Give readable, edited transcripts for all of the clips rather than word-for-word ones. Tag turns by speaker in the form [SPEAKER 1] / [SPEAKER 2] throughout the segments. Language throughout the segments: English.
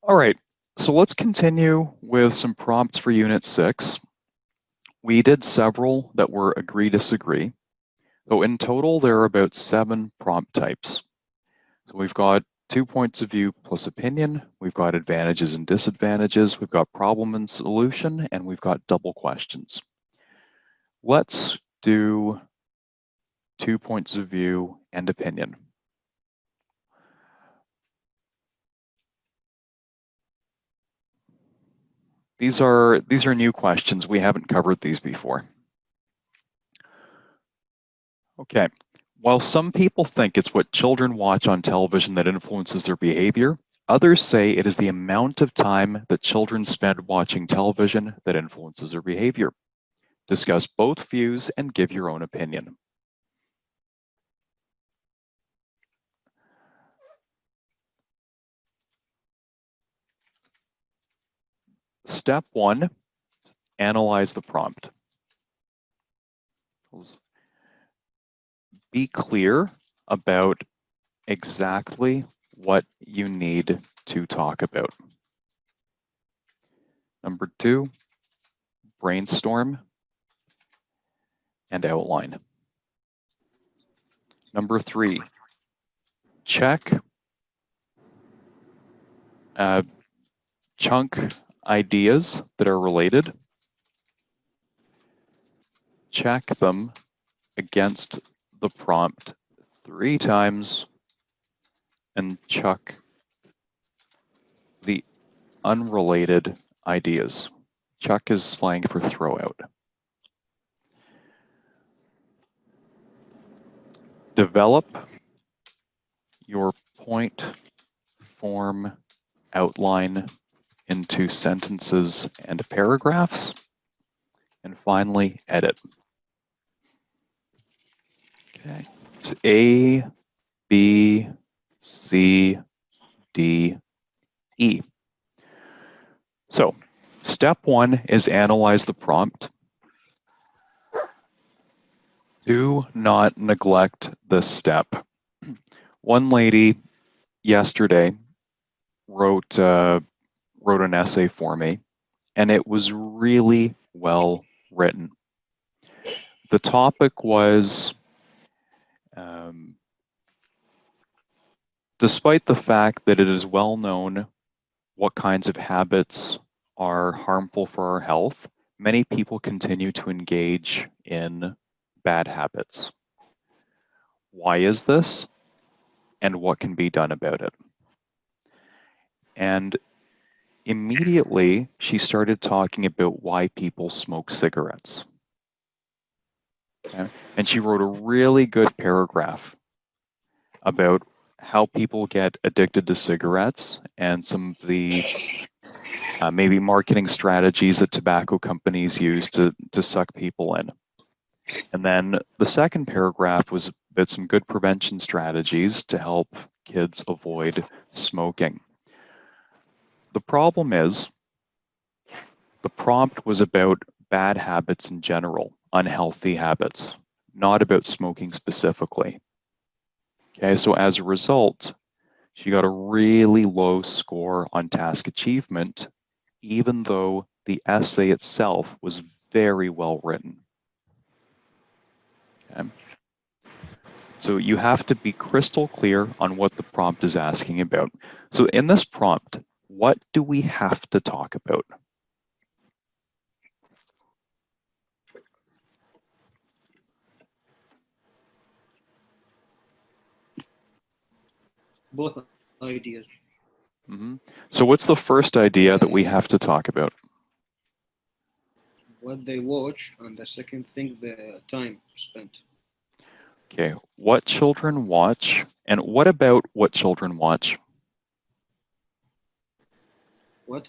[SPEAKER 1] All right, so let's continue with some prompts for Unit 6. We did several that were agree, disagree. So in total, there are about 7 prompt types. So we've got 2 points of view plus opinion, we've got advantages and disadvantages, we've got problem and solution, and we've got double questions. Let's do 2 points of view and opinion. These are new questions. We haven't covered these before. Okay, while some people think it's what children watch on television that influences their behavior, others say it is the amount of time that children spend watching television that influences their behavior. Discuss both views and give your own opinion. Step 1, analyze the prompt. Be clear about exactly what you need to talk about. Number 2, brainstorm and outline. Number 3, check chunk ideas that are related. Check them against the prompt 3 times and chuck the unrelated ideas. Chuck is slang for throw out. Develop your point form outline into sentences and paragraphs. And finally, edit. Okay, it's A, B, C, D, E. So step 1 is analyze the prompt. Do not neglect this step. One lady yesterday wrote an essay for me, and it was really well written. The topic was, despite the fact that it is well known what kinds of habits are harmful for our health, many people continue to engage in bad habits. Why is this? And what can be done about it? And immediately she started talking about why people smoke cigarettes. Okay? And she wrote a really good paragraph about how people get addicted to cigarettes and some of the maybe marketing strategies that tobacco companies use to suck people in. And then the second paragraph was about some good prevention strategies to help kids avoid smoking. The problem is, the prompt was about bad habits in general, unhealthy habits, not about smoking specifically. Okay, so as a result, she got a really low score on task achievement, even though the essay itself was very well written. Okay. So you have to be crystal clear on what the prompt is asking about. So in this prompt, what do we have to talk about?
[SPEAKER 2] Both ideas.
[SPEAKER 1] Mm-hmm. So what's the first idea that we have to talk about?
[SPEAKER 2] What they watch, and the second thing, the time spent.
[SPEAKER 1] Okay, what children watch, and what about what children watch?
[SPEAKER 2] What?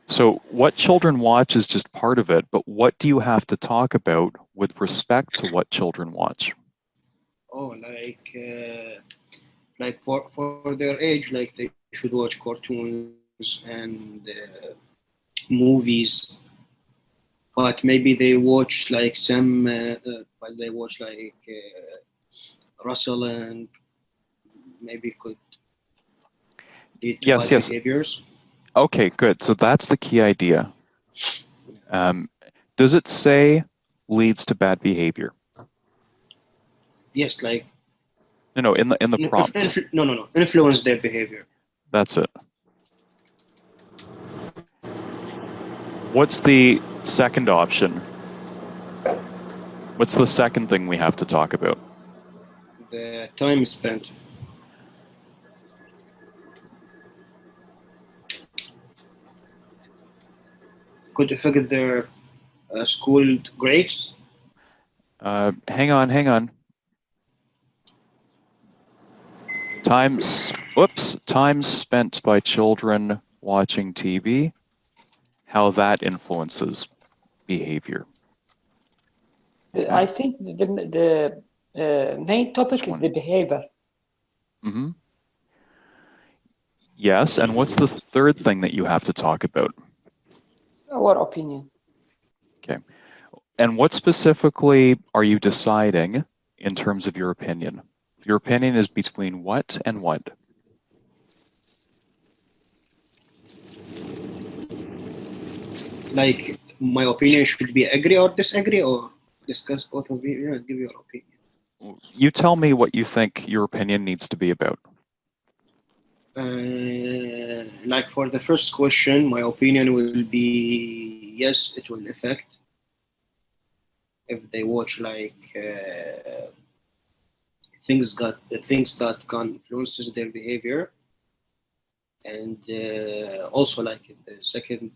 [SPEAKER 1] So what children watch is just part of it, but what do you have to talk about with respect to what children watch?
[SPEAKER 2] Oh, like for their age, like they should watch cartoons and movies. But maybe they watch like some, but they watch like Russell and maybe could. lead to
[SPEAKER 1] Yes,
[SPEAKER 2] bad
[SPEAKER 1] yes.
[SPEAKER 2] behaviors.
[SPEAKER 1] Okay, good. So that's the key idea. Does it say leads to bad behavior?
[SPEAKER 2] Yes, like
[SPEAKER 1] No, in the prompt.
[SPEAKER 2] no, influence their behavior.
[SPEAKER 1] That's it. What's the second option? What's the second thing we have to talk about?
[SPEAKER 2] The time spent. Could affect their school grades.
[SPEAKER 1] Hang on. Time spent by children watching TV, how that influences behavior.
[SPEAKER 3] I think the main topic is the behavior.
[SPEAKER 1] Mm-hmm. Yes, and what's the third thing that you have to talk about?
[SPEAKER 3] Our opinion.
[SPEAKER 1] Okay. And what specifically are you deciding in terms of your opinion? Your opinion is between what and what?
[SPEAKER 2] Like, my opinion should be agree or disagree, or discuss both of you and give your opinion.
[SPEAKER 1] You tell me what you think your opinion needs to be about.
[SPEAKER 2] Like for the first question, my opinion will be yes, it will affect if they watch like things that can influences their behavior. And also, like in the second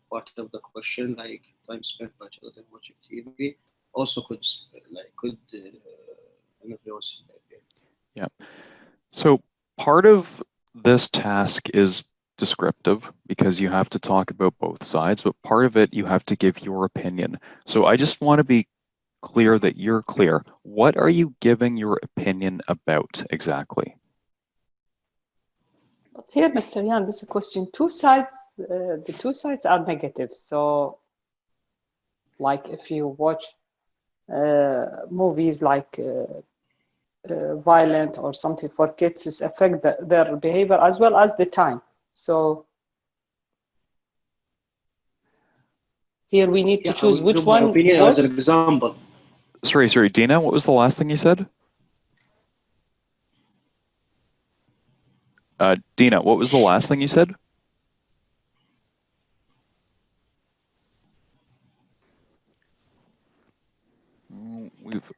[SPEAKER 2] part of the question, like time spent by children watching TV, also could influence their behavior.
[SPEAKER 1] Yeah. So part of this task is descriptive because you have to talk about both sides, but part of it you have to give your opinion. So I just want to be clear that you're clear. What are you giving your opinion about exactly?
[SPEAKER 3] But here, Mr. Yan, this question, the two sides are negative. So, like if you watch movies like violent or something for kids, it affect their behavior as well as the time. So here we need to choose which one
[SPEAKER 2] my opinion
[SPEAKER 3] works.
[SPEAKER 2] as an example.
[SPEAKER 1] Sorry, Dina, what was the last thing you said? Dina, what was the last thing you said?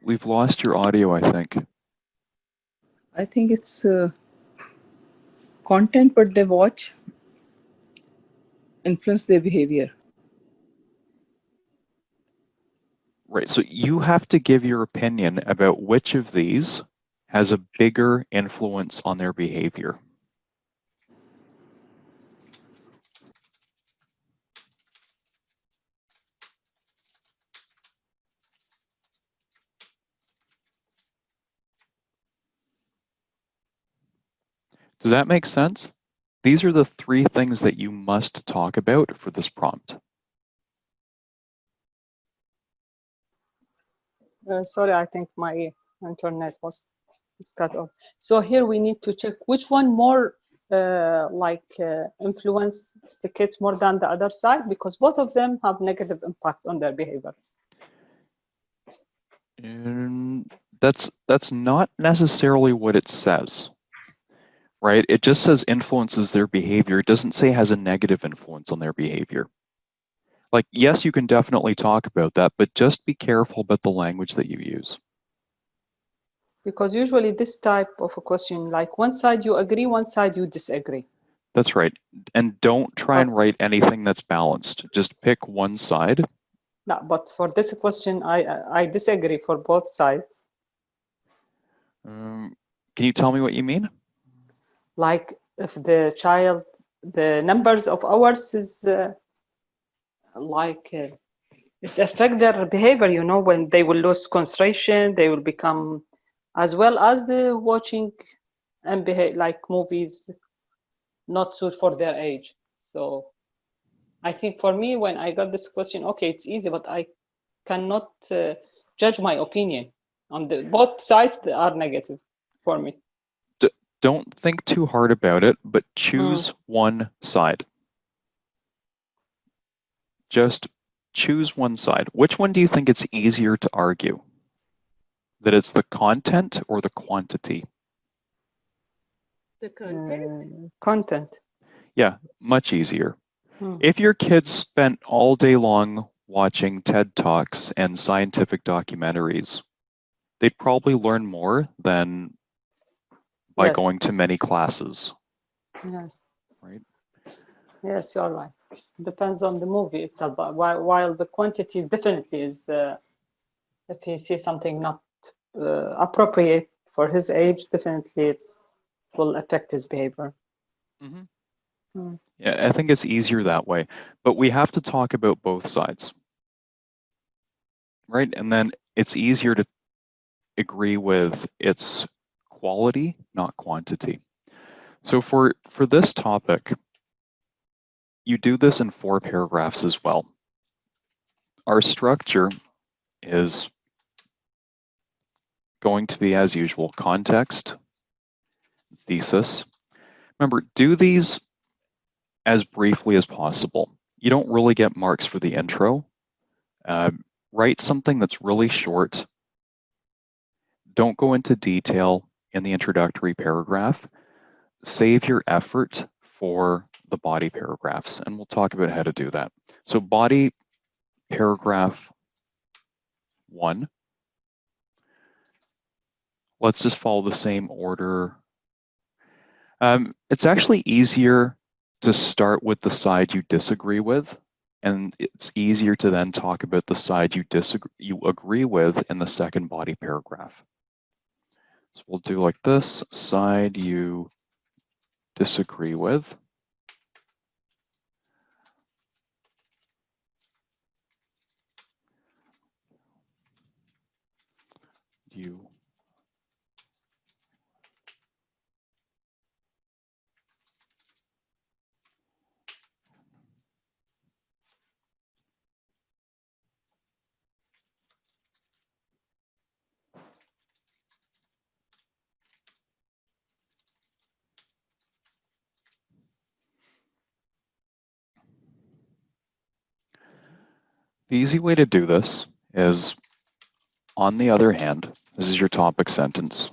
[SPEAKER 1] We've lost your audio, I think.
[SPEAKER 4] I think it's content what they watch influence their behavior.
[SPEAKER 1] Right, so you have to give your opinion about which of these has a bigger influence on their behavior. Does that make sense? These are the three things that you must talk about for this prompt.
[SPEAKER 3] Sorry, I think my internet was cut off. So here we need to check which one more influence the kids more than the other side, because both of them have negative impact on their behavior.
[SPEAKER 1] And that's not necessarily what it says, right? It just says influences their behavior. It doesn't say has a negative influence on their behavior. Like, yes, you can definitely talk about that, but just be careful about the language that you use.
[SPEAKER 3] Because usually this type of a question, like one side you agree, one side you disagree.
[SPEAKER 1] That's right. And don't try and write anything that's balanced. Just pick one side.
[SPEAKER 3] No, but for this question, I disagree for both sides.
[SPEAKER 1] Can you tell me what you mean?
[SPEAKER 3] Like if the child, the numbers of hours is it affect their behavior, you know, when they will lose concentration, they will become, as well as the watching and behave like movies not suit for their age. So I think for me, when I got this question, okay, it's easy, but I cannot judge my opinion on both sides that are negative for me.
[SPEAKER 1] don't think too hard about it, but choose one side. Just choose one side. Which one do you think it's easier to argue? That it's the content or the quantity?
[SPEAKER 5] The content?
[SPEAKER 3] Content.
[SPEAKER 1] Yeah, much easier. If your kids spent all day long watching TED Talks and scientific documentaries, they'd probably learn more than by
[SPEAKER 3] Yes.
[SPEAKER 1] going to many classes.
[SPEAKER 3] Yes.
[SPEAKER 1] Right?
[SPEAKER 3] Yes, you're right. Depends on the movie itself. But while the quantity definitely is, if he sees something not appropriate for his age, definitely it will affect his behavior.
[SPEAKER 1] Yeah, I think it's easier that way. But we have to talk about both sides. Right? And then it's easier to agree with its quality, not quantity. So for this topic, you do this in 4 paragraphs as well. Our structure is going to be, as usual, context, thesis. Remember, do these as briefly as possible. You don't really get marks for the intro. Write something that's really short. Don't go into detail in the introductory paragraph. Save your effort for the body paragraphs, and we'll talk about how to do that. So body paragraph 1. Let's just follow the same order. It's actually easier to start with the side you disagree with, and it's easier to then talk about the side you agree with in the second body paragraph. So we'll do like this: side you disagree with. You The easy way to do this is, on the other hand, this is your topic sentence.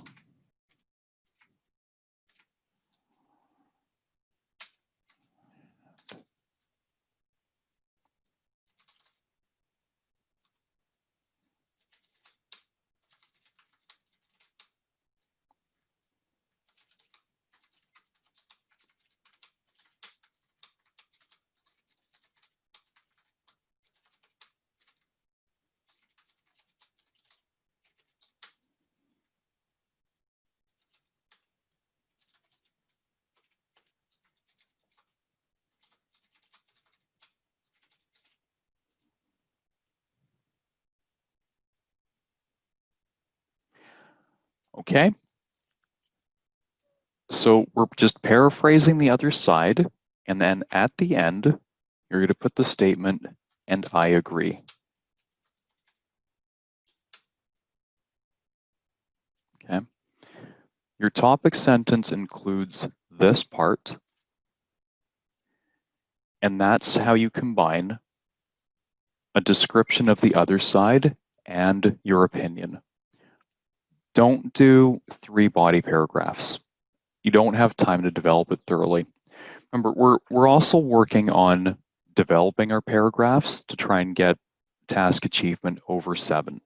[SPEAKER 1] Okay? So we're just paraphrasing the other side, and then at the end, you're going to put the statement, and I agree. Okay? Your topic sentence includes this part, and that's how you combine a description of the other side and your opinion. Don't do 3 body paragraphs. You don't have time to develop it thoroughly. Remember, we're also working on developing our paragraphs to try and get task achievement over 7.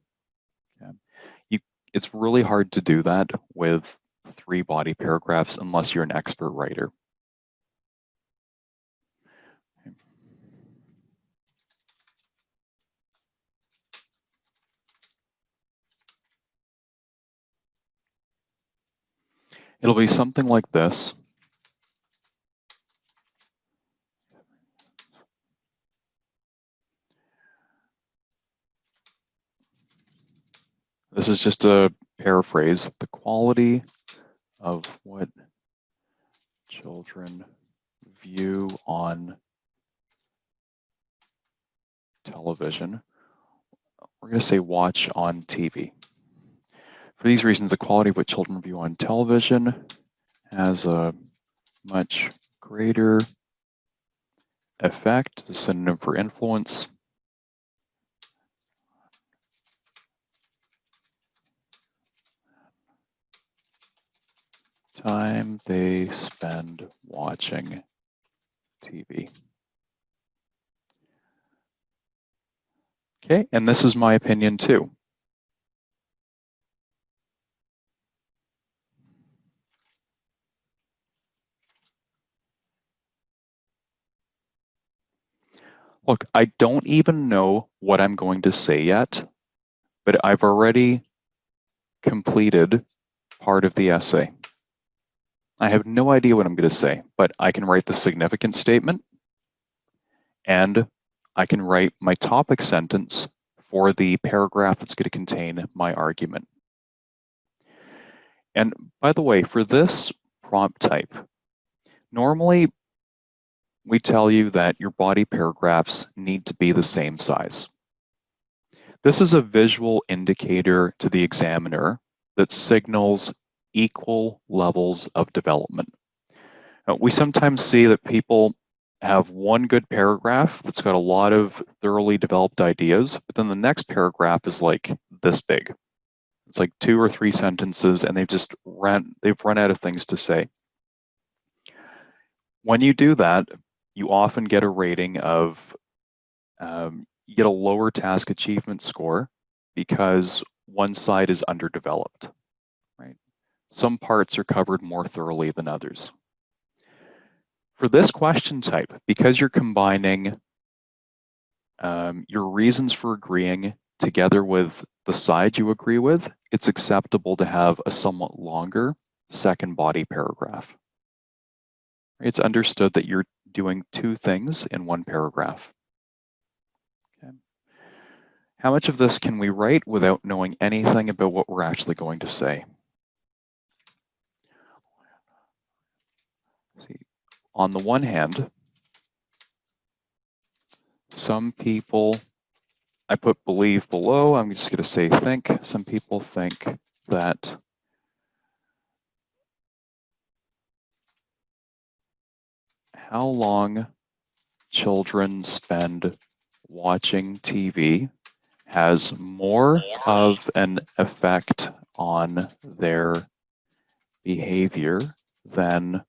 [SPEAKER 1] Okay? It's really hard to do that with 3 body paragraphs unless you're an expert writer. Okay. It'll be something like this. This is just a paraphrase. The quality of what children view on television. We're going to say watch on TV. For these reasons, the quality of what children view on television has a much greater effect, the synonym for influence. Time they spend watching TV. Okay, and this is my opinion too. Look, I don't even know what I'm going to say yet, but I've already completed part of the essay. I have no idea what I'm going to say, but I can write the significant statement and I can write my topic sentence for the paragraph that's going to contain my argument. And by the way, for this prompt type, normally we tell you that your body paragraphs need to be the same size. This is a visual indicator to the examiner that signals equal levels of development. We sometimes see that people have one good paragraph that's got a lot of thoroughly developed ideas, but then the next paragraph is like this big. It's like 2 or 3 sentences and they've run out of things to say. When you do that, you often get a rating of, you get a lower task achievement score because one side is underdeveloped, right? Some parts are covered more thoroughly than others. For this question type, because you're combining your reasons for agreeing together with the side you agree with, it's acceptable to have a somewhat longer second body paragraph. It's understood that you're doing 2 things in one paragraph. Okay. How much of this can we write without knowing anything about what we're actually going to say? See, on the one hand, some people, I put believe below, I'm just going to say think. Some people think that how long children spend watching TV has more of an effect on their behavior than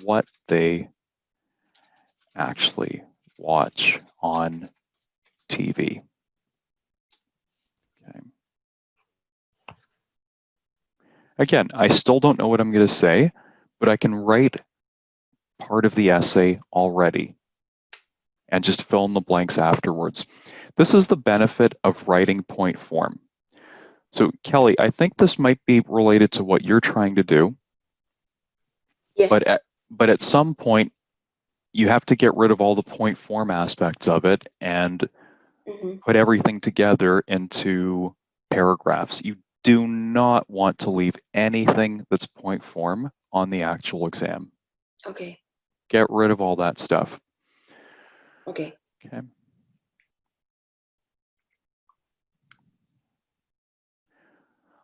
[SPEAKER 1] what they actually watch on TV. Okay. Again, I still don't know what I'm going to say, but I can write part of the essay already and just fill in the blanks afterwards. This is the benefit of writing point form. So Kelly, I think this might be related to what you're trying to do.
[SPEAKER 5] Yes.
[SPEAKER 1] But at some point, you have to get rid of all the point form aspects of it and put everything together into paragraphs. You do not want to leave anything that's point form on the actual exam.
[SPEAKER 5] Okay.
[SPEAKER 1] Get rid of all that stuff.
[SPEAKER 5] Okay.
[SPEAKER 1] Okay.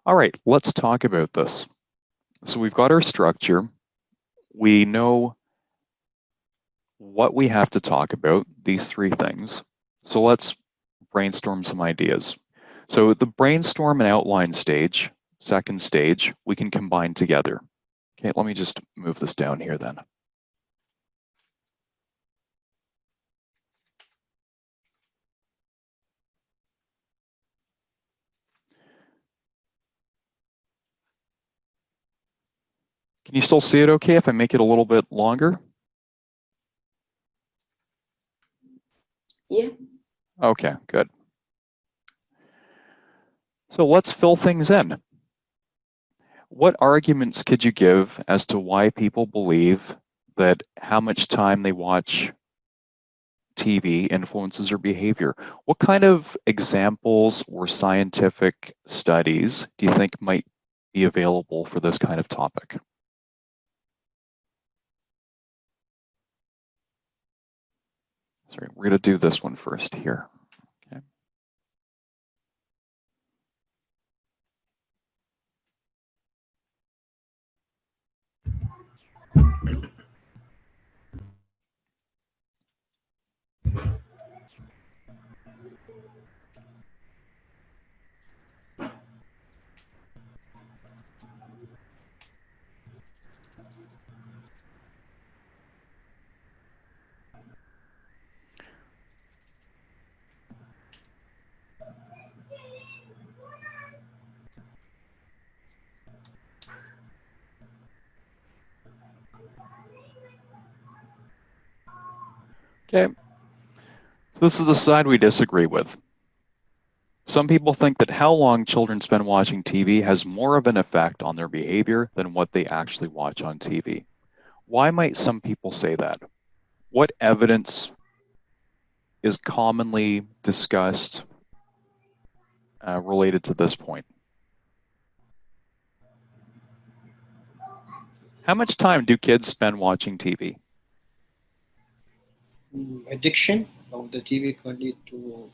[SPEAKER 1] All right, let's talk about this. So we've got our structure. We know what we have to talk about, these 3 things. So let's brainstorm some ideas. So the brainstorm and outline stage, second stage, we can combine together. Okay, let me just move this down here then. Can you still see it okay if I make it a little bit longer?
[SPEAKER 5] Yeah.
[SPEAKER 1] Okay, good. So let's fill things in. What arguments could you give as to why people believe that how much time they watch TV influences their behavior? What kind of examples or scientific studies do you think might be available for this kind of topic? Sorry, we're going to do this one first here. Okay. Okay. So this is the side we disagree with. Some people think that how long children spend watching TV has more of an effect on their behavior than what they actually watch on TV. Why might some people say that? What evidence is commonly discussed related to this point? How much time do kids spend watching TV?
[SPEAKER 2] Addiction of the TV can lead to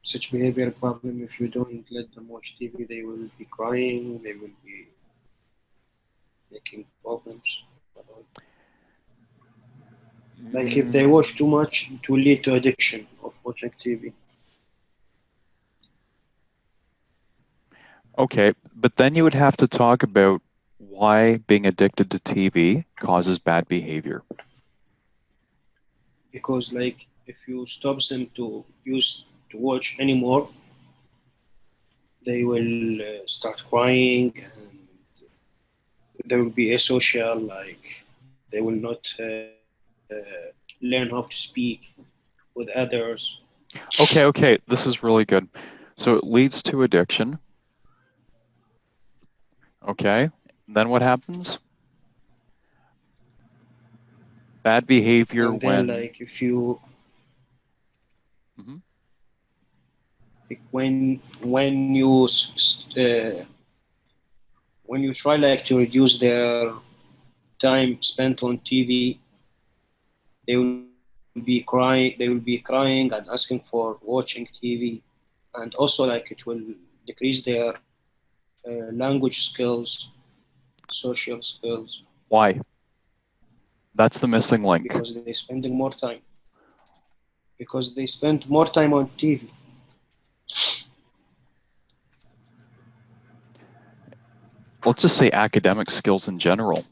[SPEAKER 2] such behavior problem. If you don't let them watch TV, they will be crying, they will be making problems. Like if they watch too much, it will lead to addiction of watching TV.
[SPEAKER 1] Okay, but then you would have to talk about why being addicted to TV causes bad behavior.
[SPEAKER 2] Because like if you stop them to watch anymore, they will start crying and they will be asocial, like they will not learn how to speak with others.
[SPEAKER 1] Okay, this is really good. So it leads to addiction. Okay, then what happens? Bad behavior
[SPEAKER 2] And then
[SPEAKER 1] when...
[SPEAKER 2] like if you
[SPEAKER 1] Mhm.
[SPEAKER 2] like, when you try like to reduce their time spent on TV, they will be crying. They will be crying and asking for watching TV, and also like it will decrease their language skills, social skills,
[SPEAKER 1] Why? That's the missing link.
[SPEAKER 2] because they're spending more time. Because they spend more time on TV.
[SPEAKER 1] Let's just say academic skills in general.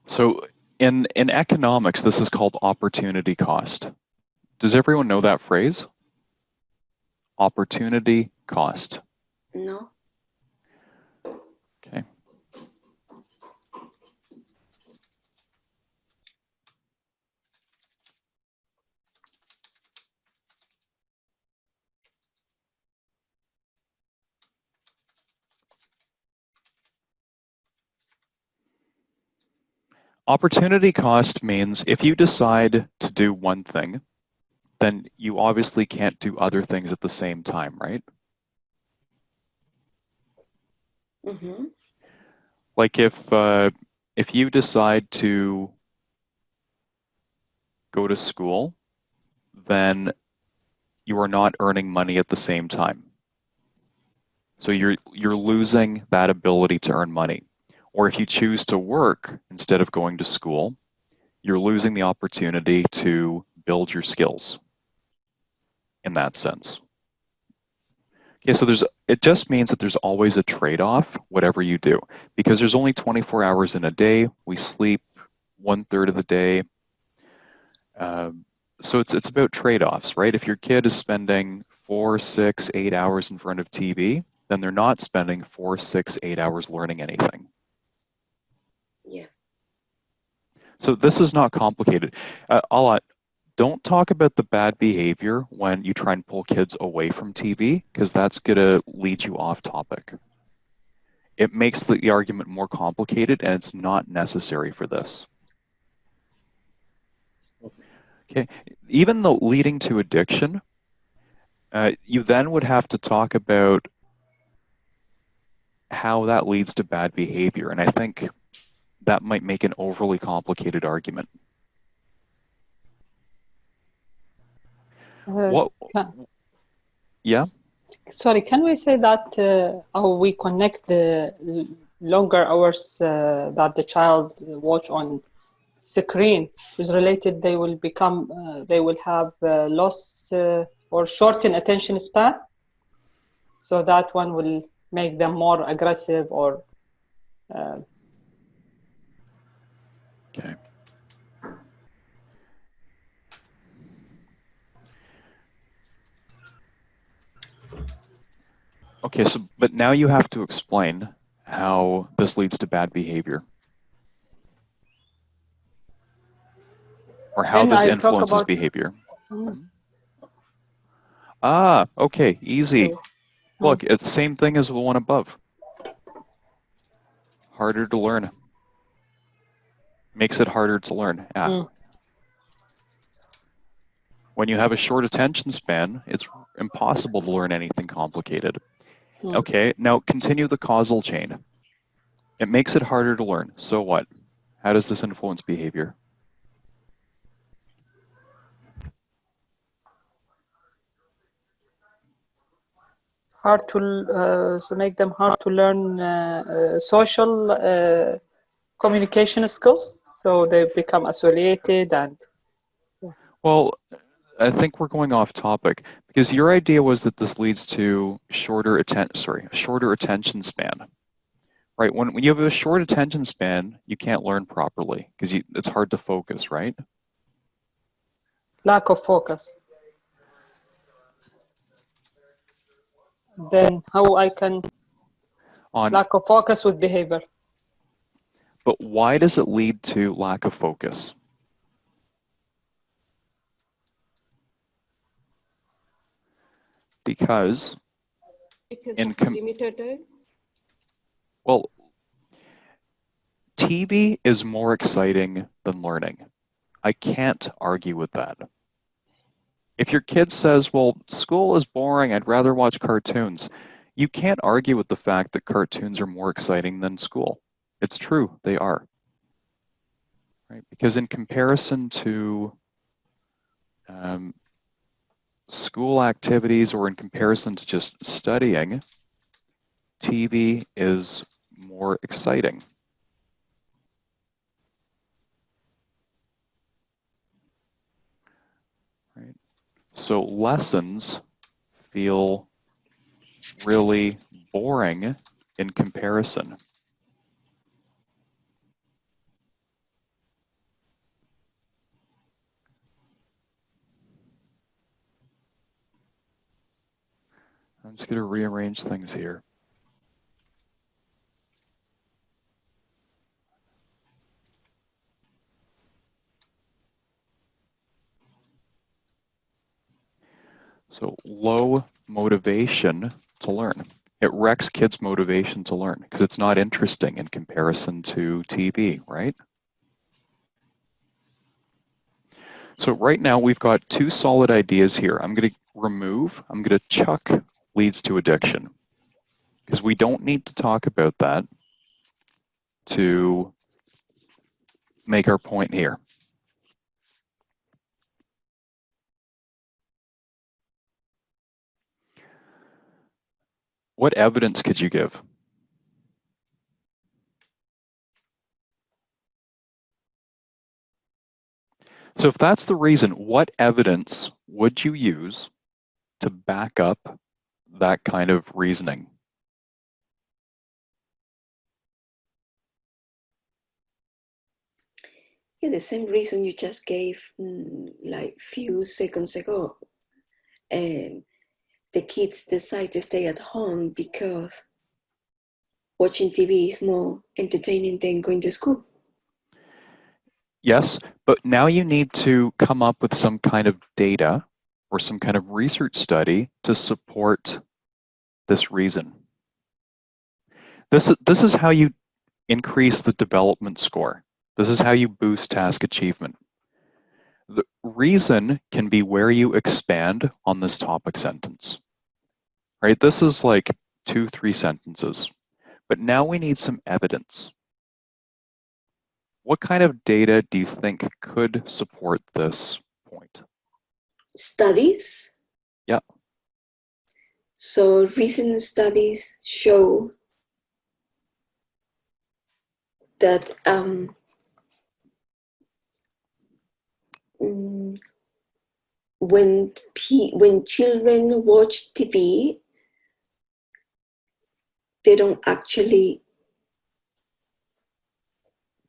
[SPEAKER 1] So in economics, this is called opportunity cost. Does everyone know that phrase? Opportunity cost.
[SPEAKER 5] No.
[SPEAKER 1] Okay. Opportunity cost means if you decide to do one thing, then you obviously can't do other things at the same time, right?
[SPEAKER 5] Mm-hmm.
[SPEAKER 1] Like if you decide to go to school, then you are not earning money at the same time. So you're losing that ability to earn money. Or if you choose to work instead of going to school, you're losing the opportunity to build your skills in that sense. Okay, so it just means that there's always a trade-off, whatever you do, because there's only 24 hours in a day. We sleep 1/3 of the day. So it's about trade-offs, right? If your kid is spending 4, 6, 8 hours in front of TV, then they're not spending 4, 6, 8 hours learning anything.
[SPEAKER 5] Yeah.
[SPEAKER 1] So this is not complicated. Don't talk about the bad behavior when you try and pull kids away from TV, because that's going to lead you off topic. It makes the argument more complicated, and it's not necessary for this. Okay, even though leading to addiction, you then would have to talk about how that leads to bad behavior, and I think that might make an overly complicated argument. What? Yeah?
[SPEAKER 3] Sorry, can we say that how we connect the longer hours that the child watch on screen is related? They will become, they will have loss or shorten attention span. So that one will make them more aggressive or.
[SPEAKER 1] Okay. Okay, so but now you have to explain how this leads to bad behavior. or how
[SPEAKER 3] Then
[SPEAKER 1] this
[SPEAKER 3] I talk
[SPEAKER 1] influences
[SPEAKER 3] about
[SPEAKER 1] behavior.
[SPEAKER 3] mm,
[SPEAKER 1] Ah, okay, easy.
[SPEAKER 3] so,
[SPEAKER 1] Look, it's the same thing as the one above. Harder to learn. Makes it harder to learn. Yeah.
[SPEAKER 3] mm,
[SPEAKER 1] When you have a short attention span, it's impossible to learn anything complicated.
[SPEAKER 3] mm.
[SPEAKER 1] Okay, now continue the causal chain. It makes it harder to learn. So what? How does this influence behavior?
[SPEAKER 3] Hard to so make them hard to learn social communication skills, so they become associated and
[SPEAKER 1] Well, I think we're going off topic because your idea was that this leads to a shorter attention span. Right? When you have a short attention span, you can't learn properly because it's hard to focus, right?
[SPEAKER 3] lack of focus. Then how I can lack of focus with behavior?
[SPEAKER 1] But why does it lead to lack of focus? Because in
[SPEAKER 5] limited time.
[SPEAKER 1] well, TV is more exciting than learning. I can't argue with that. If your kid says, well, school is boring, I'd rather watch cartoons, you can't argue with the fact that cartoons are more exciting than school. It's true, they are. Right? Because in comparison to school activities or in comparison to just studying, TV is more exciting. Right? So lessons feel really boring in comparison. I'm just going to rearrange things here. So low motivation to learn. It wrecks kids' motivation to learn because it's not interesting in comparison to TV, right? So right now we've got two solid ideas here. I'm going to chuck leads to addiction because we don't need to talk about that to make our point here. What evidence could you give? So if that's the reason, what evidence would you use to back up that kind of reasoning?
[SPEAKER 5] Yeah, the same reason you just gave like few seconds ago. And the kids decide to stay at home because watching TV is more entertaining than going to school.
[SPEAKER 1] Yes, but now you need to come up with some kind of data or some kind of research study to support this reason. This is how you increase the development score. This is how you boost task achievement. The reason can be where you expand on this topic sentence, right? This is like 2-3 sentences, but now we need some evidence. What kind of data do you think could support this point?
[SPEAKER 5] Studies?
[SPEAKER 1] Yeah.
[SPEAKER 5] So recent studies show that when children watch TV, they don't actually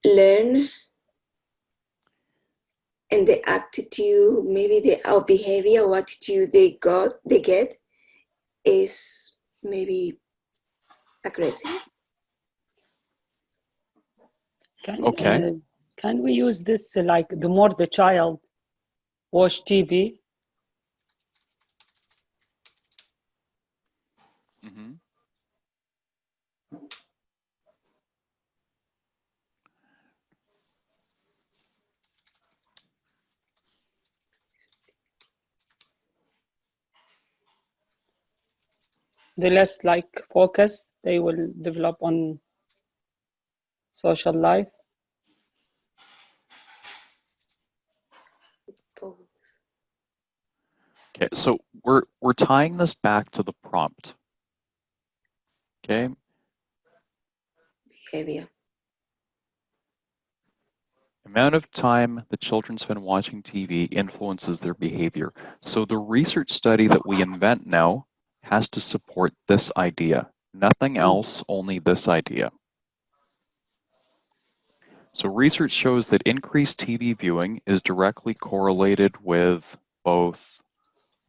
[SPEAKER 5] learn, and the attitude, maybe our behavior or attitude they get is maybe aggressive.
[SPEAKER 1] Okay.
[SPEAKER 3] Can we use this like the more the child watch TV?
[SPEAKER 1] Mm-hmm.
[SPEAKER 3] The less like focus they will develop on social life.
[SPEAKER 5] Both.
[SPEAKER 1] Okay, so we're tying this back to the prompt. Okay,
[SPEAKER 5] Behavior.
[SPEAKER 1] amount of time the children spend watching TV influences their behavior. So the research study that we invent now has to support this idea. Nothing else, only this idea. So research shows that increased TV viewing is directly correlated with both,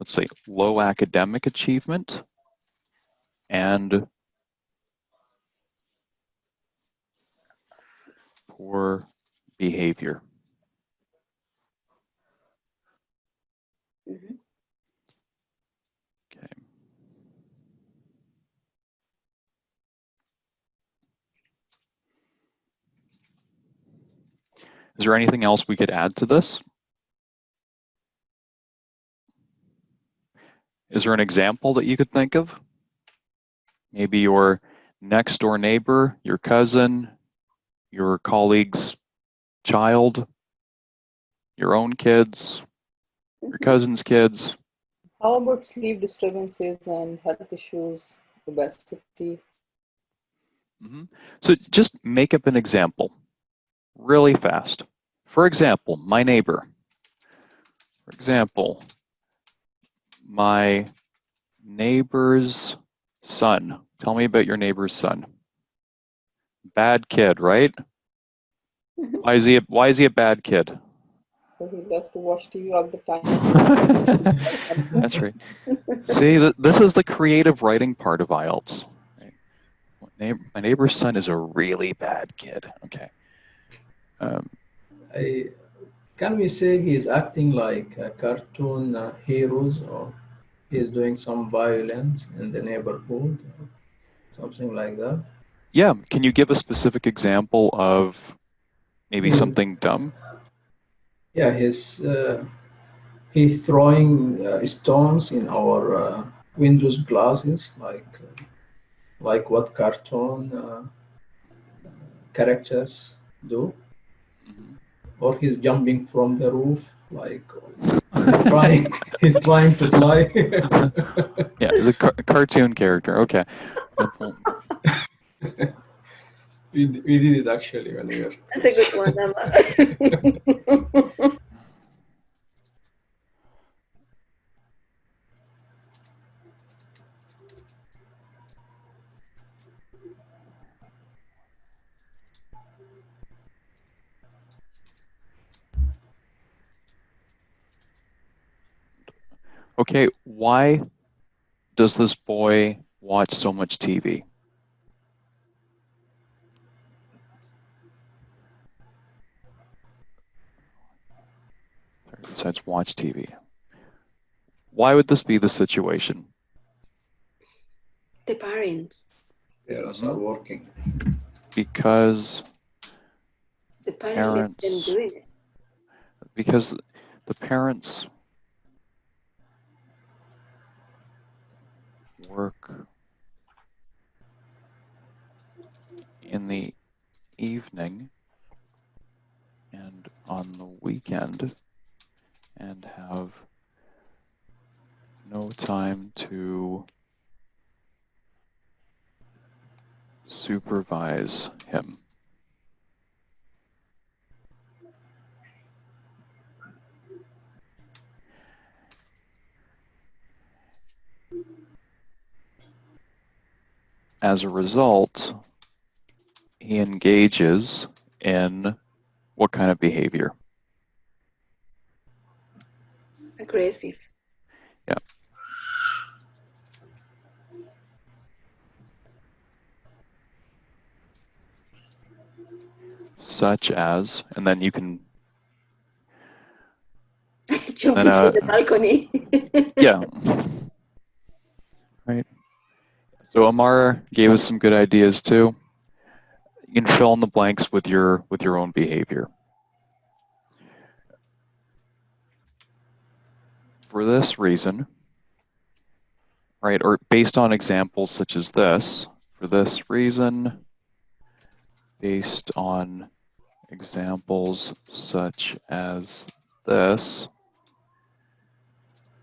[SPEAKER 1] let's say, low academic achievement and poor behavior.
[SPEAKER 5] Mhm.
[SPEAKER 1] Okay. Is there anything else we could add to this? Is there an example that you could think of? Maybe your next door neighbor, your cousin, your colleague's child, your own kids, your cousin's kids.
[SPEAKER 4] How about sleep disturbances and health issues, obesity?
[SPEAKER 1] Mm-hmm. So just make up an example really fast. For example, my neighbor. For example, my neighbor's son. Tell me about your neighbor's son. Bad kid, right? Why is he a bad kid?
[SPEAKER 4] So he loves to watch TV all the time.
[SPEAKER 1] That's right. See, this is the creative writing part of IELTS. Right? My neighbor's son is a really bad kid. Okay.
[SPEAKER 6] Can we say he's acting like cartoon heroes, or he's doing some violence in the neighborhood, or something like that?
[SPEAKER 1] Yeah. Can you give a specific example of maybe
[SPEAKER 6] He-
[SPEAKER 1] something dumb?
[SPEAKER 6] Yeah, he's throwing stones in our windows glasses, like what cartoon characters do,
[SPEAKER 1] Mhm.
[SPEAKER 6] or he's jumping from the roof, like he's trying he's trying to fly.
[SPEAKER 1] Yeah, it's a cartoon character. Okay. Good point.
[SPEAKER 6] We did it actually when we were
[SPEAKER 5] That's a good one, Amar.
[SPEAKER 1] Okay, why does this boy watch so much TV? Besides watch TV. Why would this be the situation?
[SPEAKER 5] The parents.
[SPEAKER 6] Parents are working.
[SPEAKER 1] Because
[SPEAKER 5] The parents let them
[SPEAKER 1] parents,
[SPEAKER 5] doing it.
[SPEAKER 1] because the parents work in the evening and on the weekend and have no time to supervise him. As a result, he engages in what kind of behavior?
[SPEAKER 5] Aggressive.
[SPEAKER 1] Yeah. such as, and then you can,
[SPEAKER 5] Jumping
[SPEAKER 1] then,
[SPEAKER 5] from the balcony.
[SPEAKER 1] yeah. Right. So Amara gave us some good ideas too. You can fill in the blanks with your own behavior. For this reason, right, or based on examples such as this, for this reason, based on examples such as this,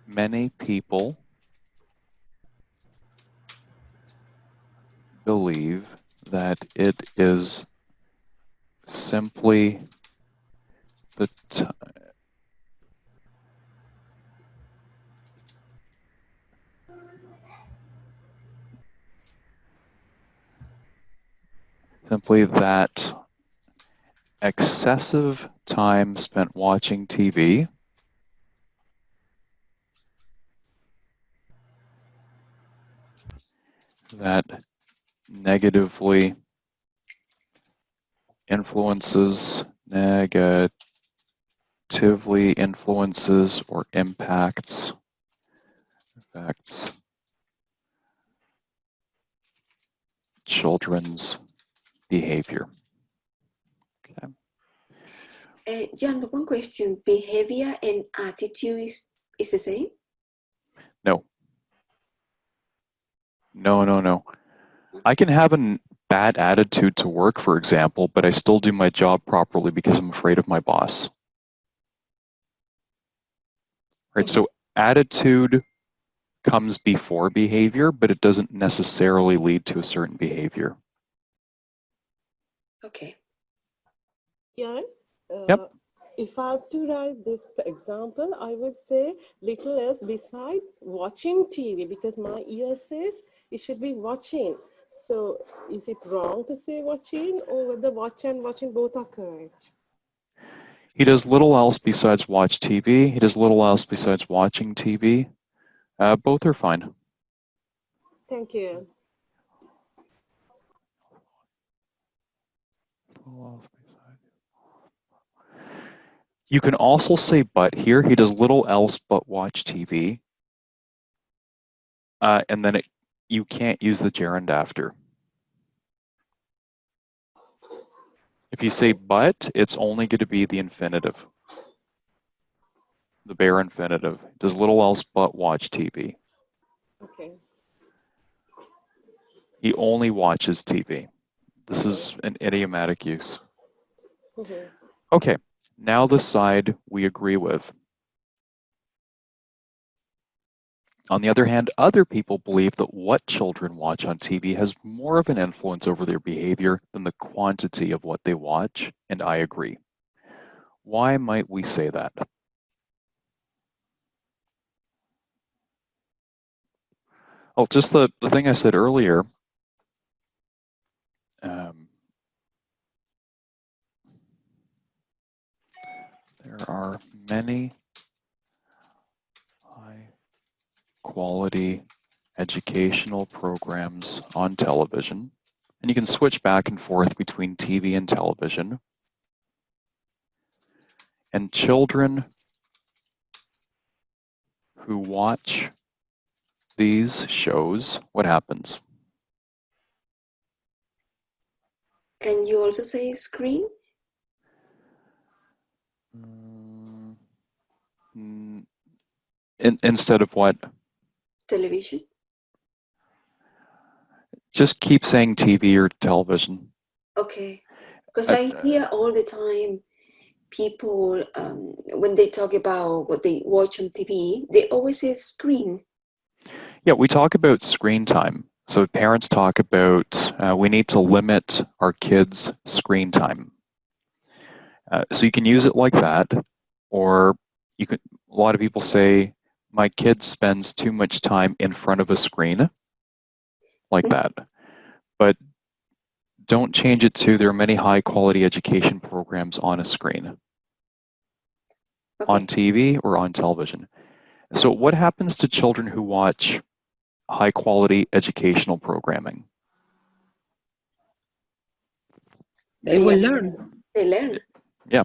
[SPEAKER 1] many people believe that it is simply the simply that excessive time spent watching TV that negatively influences or impacts affects children's behavior. Okay.
[SPEAKER 5] Jan, one question. Behavior and attitude is the same?
[SPEAKER 1] No. No. I can have a bad attitude to work, for example, but I still do my job properly because I'm afraid of my boss. Right, so attitude comes before behavior, but it doesn't necessarily lead to a certain behavior.
[SPEAKER 5] Okay.
[SPEAKER 7] Yeah.
[SPEAKER 1] Yep.
[SPEAKER 7] If I have to write this example, I would say little else besides watching TV, because my ear says it should be watching. So is it wrong to say watching, or whether watch and watching both are correct?
[SPEAKER 1] He does little else besides watch TV. He does little else besides watching TV. Both are fine.
[SPEAKER 7] Thank you.
[SPEAKER 1] You can also say but here. He does little else but watch TV. And then you can't use the gerund after. If you say but, it's only going to be the infinitive. The bare infinitive. Does little else but watch TV.
[SPEAKER 7] Okay.
[SPEAKER 1] He only watches TV. This is an idiomatic use. Okay, now the side we agree with. On the other hand, other people believe that what children watch on TV has more of an influence over their behavior than the quantity of what they watch, and I agree. Why might we say that? Well, just the thing I said earlier, there are many high-quality educational programs on television, and you can switch back and forth between TV and television. And children who watch these shows, what happens?
[SPEAKER 5] Can you also say screen?
[SPEAKER 1] Instead of what?
[SPEAKER 5] Television?
[SPEAKER 1] Just keep saying TV or television.
[SPEAKER 5] Okay. Because I hear all the time people, when they talk about what they watch on TV, they always say screen.
[SPEAKER 1] Yeah, we talk about screen time. So parents talk about we need to limit our kids' screen time. So you can use it like that, or you could. A lot of people say my kid spends too much time in front of a screen, like that. But don't change it to there are many high-quality education programs on a screen, on TV or on television. So what happens to children who watch high-quality educational programming?
[SPEAKER 3] They will learn.
[SPEAKER 5] They learn.
[SPEAKER 1] Yeah.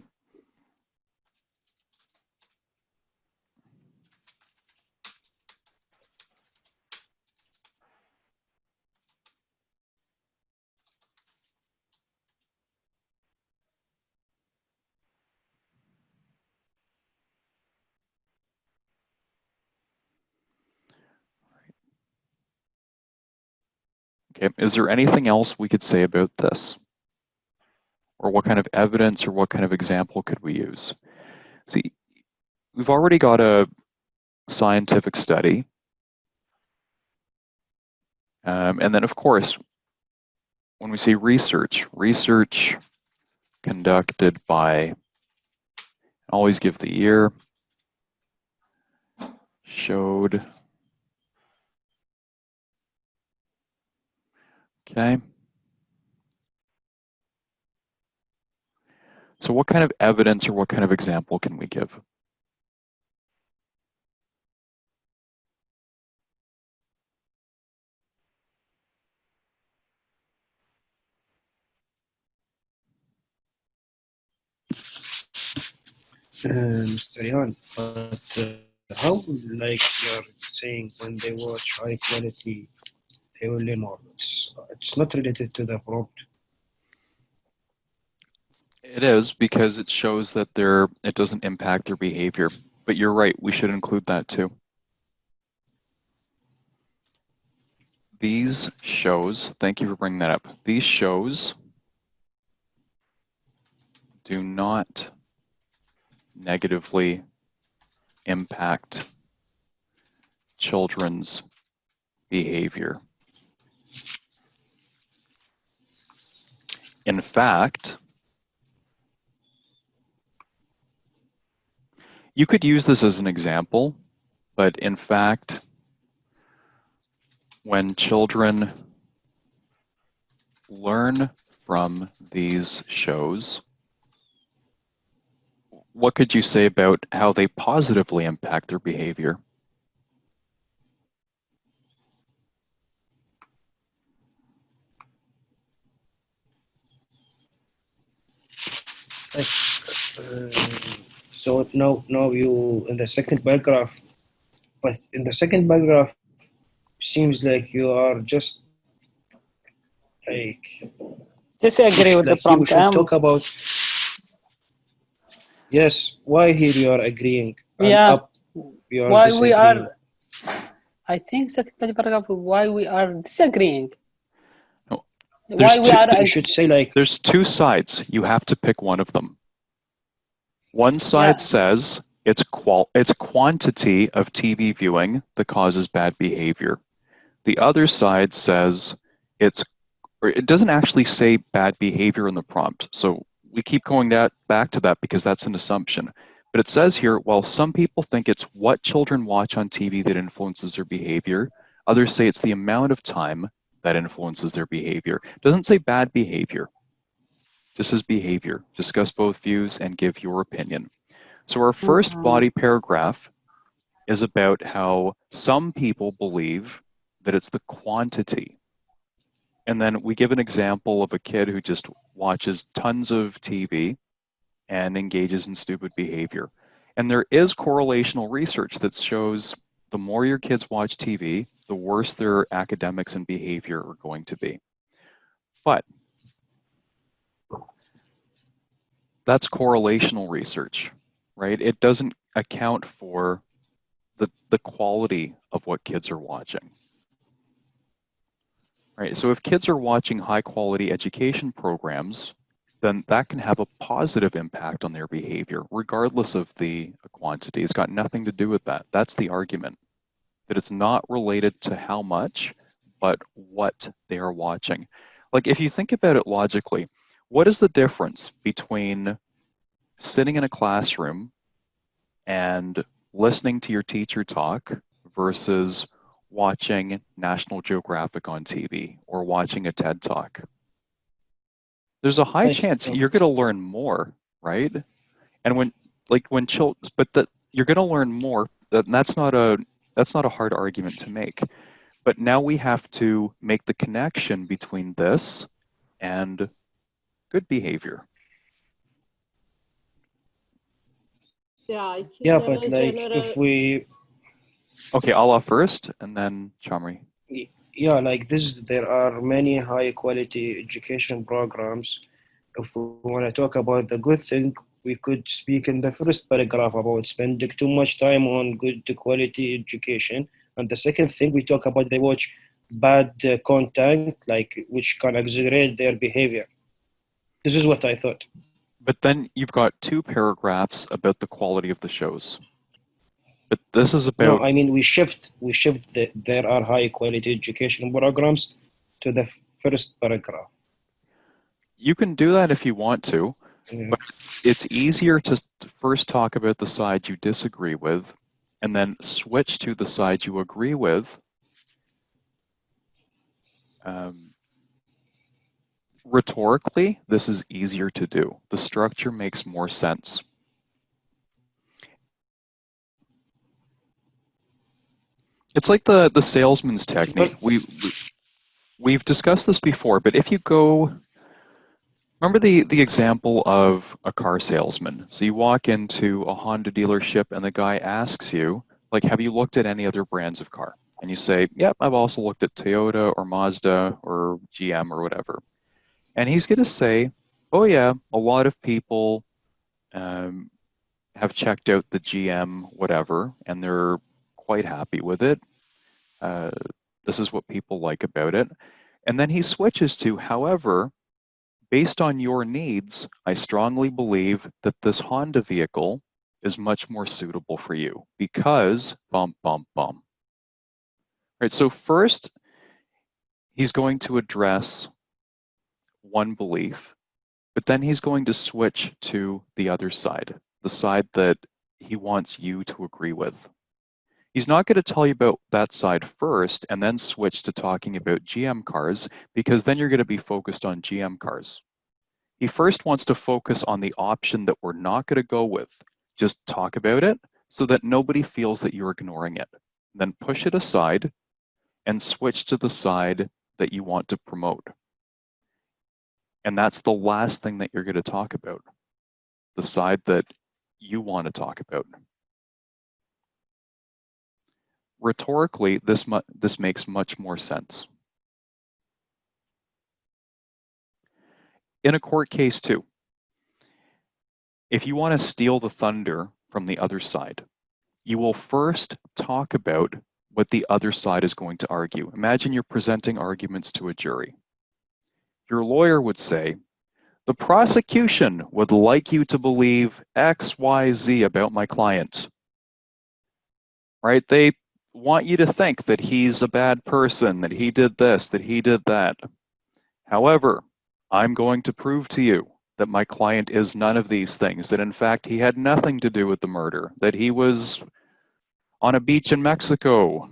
[SPEAKER 1] Okay, is there anything else we could say about this? Or what kind of evidence or what kind of example could we use? See, we've already got a scientific study. And then, of course, when we say research conducted by, always give the year, showed, okay. So what kind of evidence or what kind of example can we give?
[SPEAKER 2] Mr. Yan, but how, like you're saying, when they watch high quality, they will learn more. It's not related to the prompt.
[SPEAKER 1] It is, because it shows that it doesn't impact their behavior. But you're right, we should include that too. These shows, thank you for bringing that up. These shows do not negatively impact children's behavior. In fact, you could use this as an example, but in fact, when children learn from these shows, what could you say about how they positively impact their behavior?
[SPEAKER 2] So now you in the second paragraph, but in the second paragraph, seems like you are just like
[SPEAKER 3] Disagree with the
[SPEAKER 2] like you
[SPEAKER 3] prompt.
[SPEAKER 2] should talk about. Yes, why here you are agreeing and
[SPEAKER 3] Yeah.
[SPEAKER 2] up you are
[SPEAKER 3] Why we
[SPEAKER 2] disagreeing.
[SPEAKER 3] are, I think second paragraph, why we are disagreeing.
[SPEAKER 1] No,
[SPEAKER 3] Why we are
[SPEAKER 2] You should say like
[SPEAKER 1] there's two sides. You have to pick one of them. One side says it's quantity of TV viewing that causes bad behavior. The other side says it doesn't actually say bad behavior in the prompt. So we keep going back to that because that's an assumption. But it says here, while some people think it's what children watch on TV that influences their behavior, others say it's the amount of time that influences their behavior. It doesn't say bad behavior. This is behavior. Discuss both views and give your opinion. So our first body paragraph is about how some people believe that it's the quantity. And then we give an example of a kid who just watches tons of TV and engages in stupid behavior. And there is correlational research that shows the more your kids watch TV, the worse their academics and behavior are going to be. But that's correlational research, right? It doesn't account for the quality of what kids are watching. Right? So if kids are watching high quality education programs, then that can have a positive impact on their behavior, regardless of the quantity. It's got nothing to do with that. That's the argument, that it's not related to how much, but what they are watching. Like if you think about it logically, what is the difference between sitting in a classroom and listening to your teacher talk versus watching National Geographic on TV or watching a TED Talk? There's a high chance you're going to learn more, right? And you're going to learn more. That's not a hard argument to make. But now we have to make the connection between this and good behavior.
[SPEAKER 7] Yeah, I keep
[SPEAKER 2] Yeah,
[SPEAKER 7] them
[SPEAKER 2] but
[SPEAKER 7] in
[SPEAKER 2] like
[SPEAKER 7] general.
[SPEAKER 2] if we,
[SPEAKER 1] Okay, Allah first, and then Chamri.
[SPEAKER 2] yeah, like this, there are many high quality education programs. If we want to talk about the good thing, we could speak in the first paragraph about spending too much time on good quality education. And the second thing, we talk about they watch bad content, like which can exaggerate their behavior. This is what I thought.
[SPEAKER 1] But then you've got 2 paragraphs about the quality of the shows. But this is
[SPEAKER 2] No,
[SPEAKER 1] about,
[SPEAKER 2] I mean there are high quality education programs to the first paragraph.
[SPEAKER 1] you can do that if you want to,
[SPEAKER 2] Yeah.
[SPEAKER 1] but it's easier to first talk about the side you disagree with and then switch to the side you agree with. Rhetorically, this is easier to do. The structure makes more sense. It's like the salesman's technique.
[SPEAKER 2] But
[SPEAKER 1] We've discussed this before, but if you go, remember the example of a car salesman. So you walk into a Honda dealership and the guy asks you, like, have you looked at any other brands of car? And you say, yep, I've also looked at Toyota or Mazda or GM or whatever. And he's going to say, oh yeah, a lot of people have checked out the GM whatever, and they're quite happy with it. This is what people like about it. And then he switches to, however, based on your needs, I strongly believe that this Honda vehicle is much more suitable for you because bump, bump, bump. Right, so first, he's going to address one belief, but then he's going to switch to the other side, the side that he wants you to agree with. He's not going to tell you about that side first and then switch to talking about GM cars, because then you're going to be focused on GM cars. He first wants to focus on the option that we're not going to go with. Just talk about it so that nobody feels that you're ignoring it. Then push it aside and switch to the side that you want to promote. And that's the last thing that you're going to talk about, the side that you want to talk about. Rhetorically, this makes much more sense. In a court case too, if you want to steal the thunder from the other side, you will first talk about what the other side is going to argue. Imagine you're presenting arguments to a jury. Your lawyer would say, the prosecution would like you to believe X, Y, Z about my client. Right? They want you to think that he's a bad person, that he did this, that he did that. However, I'm going to prove to you that my client is none of these things, that in fact he had nothing to do with the murder, that he was on a beach in Mexico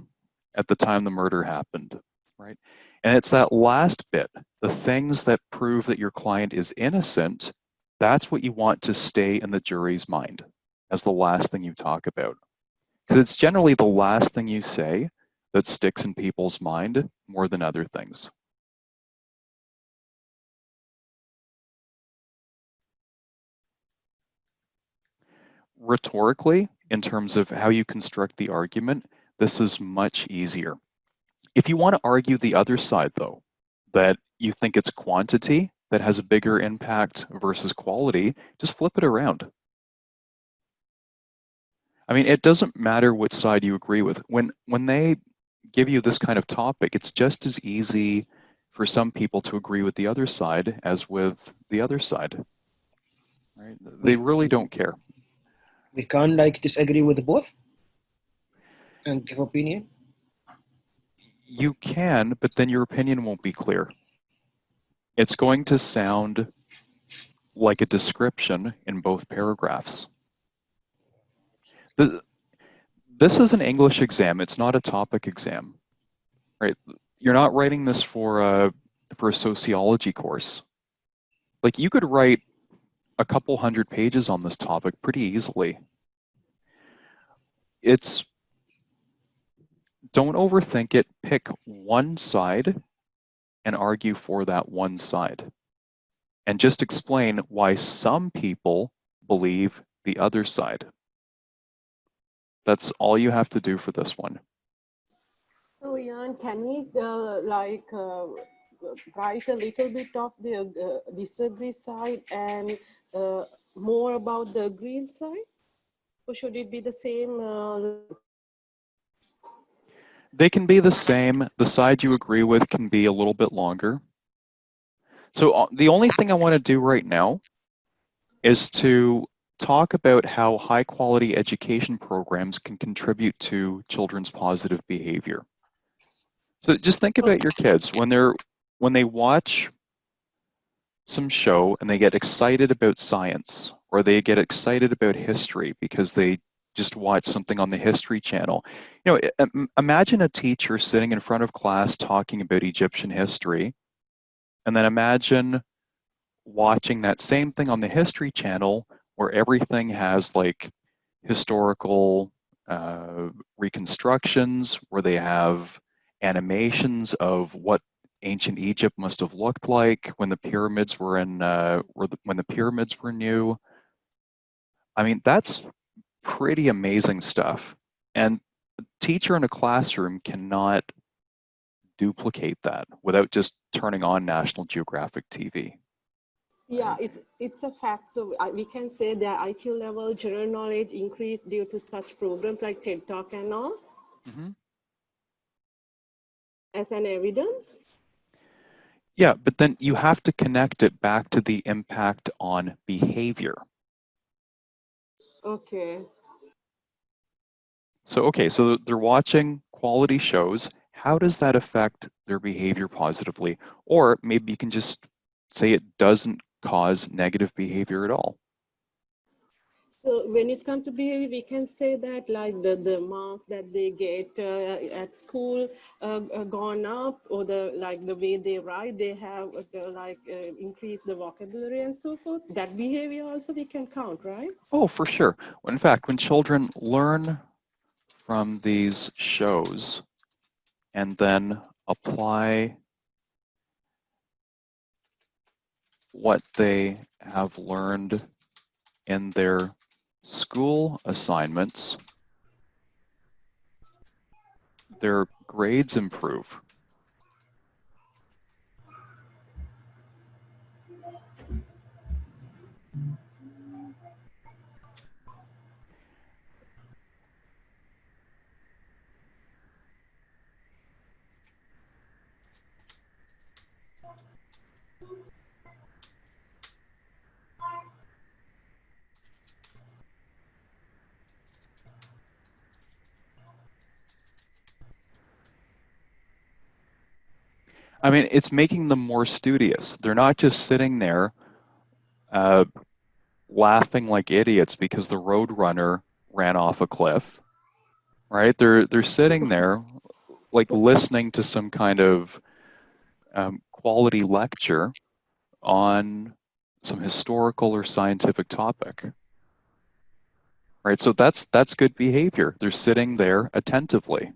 [SPEAKER 1] at the time the murder happened, right? And it's that last bit, the things that prove that your client is innocent, that's what you want to stay in the jury's mind as the last thing you talk about. Because it's generally the last thing you say that sticks in people's mind more than other things. Rhetorically, in terms of how you construct the argument, this is much easier. If you want to argue the other side, though, that you think it's quantity that has a bigger impact versus quality, just flip it around. I mean, it doesn't matter which side you agree with. When they give you this kind of topic, it's just as easy for some people to agree with the other side as with the other side. Right? They really don't care.
[SPEAKER 2] we can like disagree with both and give opinion.
[SPEAKER 1] You can, but then your opinion won't be clear. It's going to sound like a description in both paragraphs. This is an English exam. It's not a topic exam, right? You're not writing this for a sociology course. Like, you could write a couple hundred pages on this topic pretty easily. Don't overthink it. Pick one side and argue for that one side. And just explain why some people believe the other side. That's all you have to do for this one.
[SPEAKER 7] So, Jan, can we write a little bit of the disagree side and more about the agree side? Or should it be the same?
[SPEAKER 1] They can be the same. The side you agree with can be a little bit longer. So the only thing I want to do right now is to talk about how high quality education programs can contribute to children's positive behavior. So just think about your kids when they watch some show and they get excited about science, or they get excited about history because they just watch something on the History Channel. You know, imagine a teacher sitting in front of class talking about Egyptian history, and then imagine watching that same thing on the History Channel where everything has like historical reconstructions, where they have animations of what ancient Egypt must have looked like when the pyramids were when the pyramids were new. I mean, that's pretty amazing stuff. And a teacher in a classroom cannot duplicate that without just turning on National Geographic TV.
[SPEAKER 7] Yeah, it's a fact. So we can say their IQ level, general knowledge increased due to such programs like TED Talk and all, as an evidence.
[SPEAKER 1] Yeah, but then you have to connect it back to the impact on behavior.
[SPEAKER 7] Okay.
[SPEAKER 1] So, okay, so they're watching quality shows. How does that affect their behavior positively? Or maybe you can just say it doesn't cause negative behavior at all.
[SPEAKER 7] So when it comes to behavior, we can say that like the marks that they get at school gone up, or the way they write, they have increased the vocabulary and so forth. That behavior also we can count, right?
[SPEAKER 1] Oh, for sure. In fact, when children learn from these shows and then apply what they have learned in their school assignments, their grades improve. I mean, it's making them more studious. They're not just sitting there laughing like idiots because the roadrunner ran off a cliff, right? They're sitting there like listening to some kind of quality lecture on some historical or scientific topic, right? So that's good behavior. They're sitting there attentively.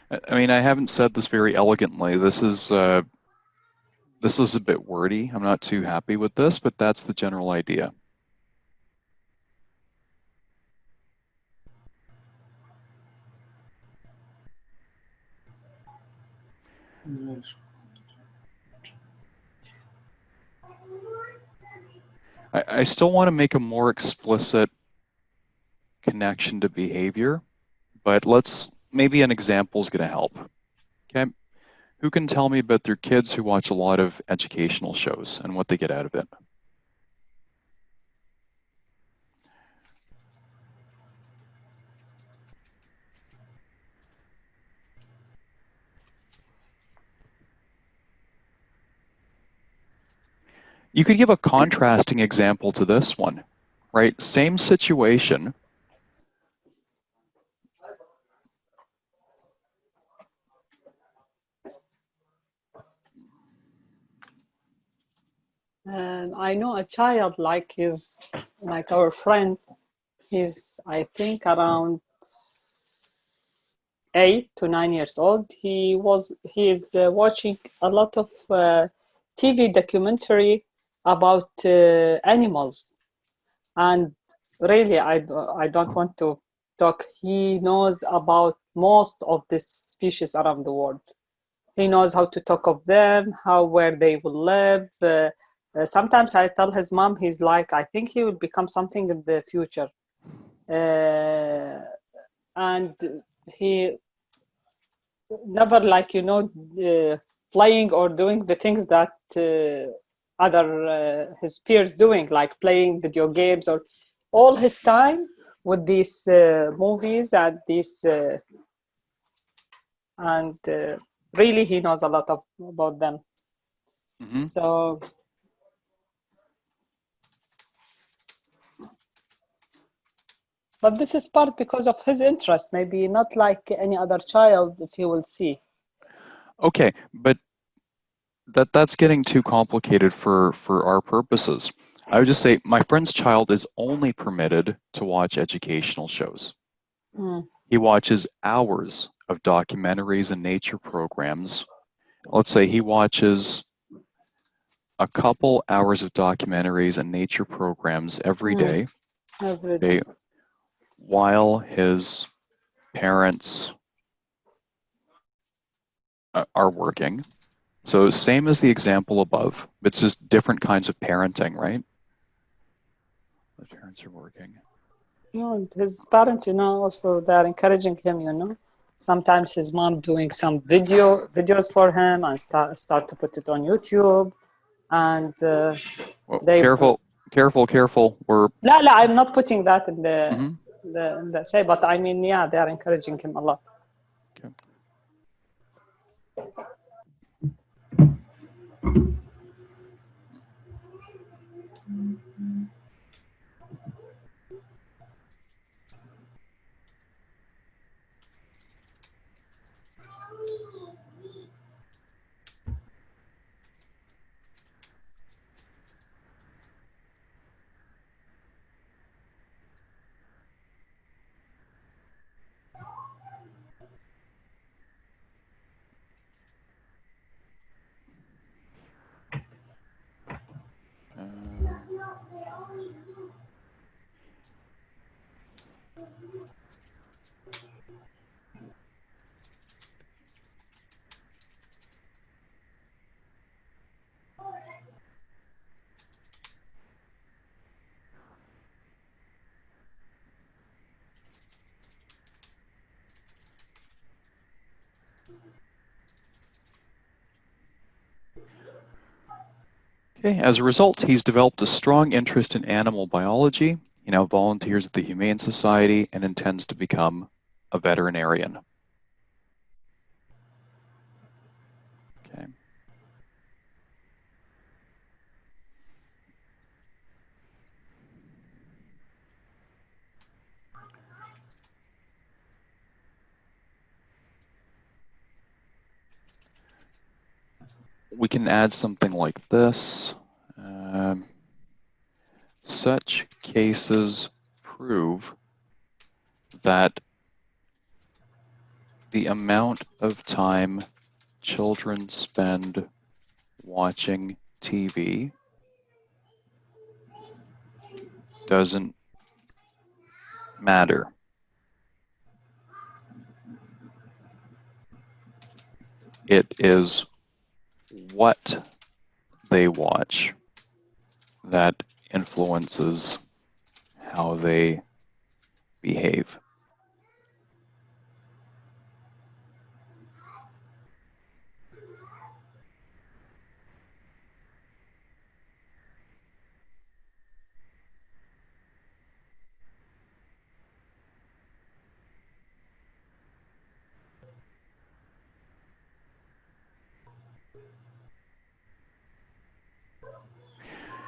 [SPEAKER 1] I mean, I haven't said this very elegantly. This is a bit wordy. I'm not too happy with this, but that's the general idea. I still want to make a more explicit connection to behavior, but maybe an example is going to help. Okay, who can tell me about their kids who watch a lot of educational shows and what they get out of it? You could give a contrasting example to this one, right? Same situation.
[SPEAKER 3] And I know a child like our friend, he's I think around 8 to 9 years old, he is watching a lot of TV documentary about animals. And really, I don't want to talk. He knows about most of these species around the world. He knows how to talk of them, where they will live. Sometimes I tell his mom, he's like, I think he will become something in the future. And he never, like, playing or doing the things that other his peers doing, like playing video games, or all his time with these movies and these and really he knows a lot about them.
[SPEAKER 1] Mm-hmm.
[SPEAKER 3] So but this is part because of his interest, maybe not like any other child if he will see.
[SPEAKER 1] Okay, but that's getting too complicated for our purposes. I would just say my friend's child is only permitted to watch educational shows. He watches hours of documentaries and nature programs. Let's say he watches a couple hours of documentaries and nature programs every day,
[SPEAKER 3] Every day.
[SPEAKER 1] while his parents are working. So same as the example above, it's just different kinds of parenting, right? The parents are working.
[SPEAKER 3] No, and his parents, also they're encouraging him. Sometimes his mom doing some videos for him and start to put it on YouTube, and
[SPEAKER 1] Well,
[SPEAKER 3] they
[SPEAKER 1] careful. We're
[SPEAKER 3] no, I'm not putting that in
[SPEAKER 1] Mhm.
[SPEAKER 3] the say, but I mean, yeah, they are encouraging him a lot.
[SPEAKER 1] Okay. Okay, as a result, he's developed a strong interest in animal biology. He now volunteers at the Humane Society and intends to become a veterinarian. Okay. We can add something like this. Such cases prove that the amount of time children spend watching TV doesn't matter. It is what they watch that influences how they behave.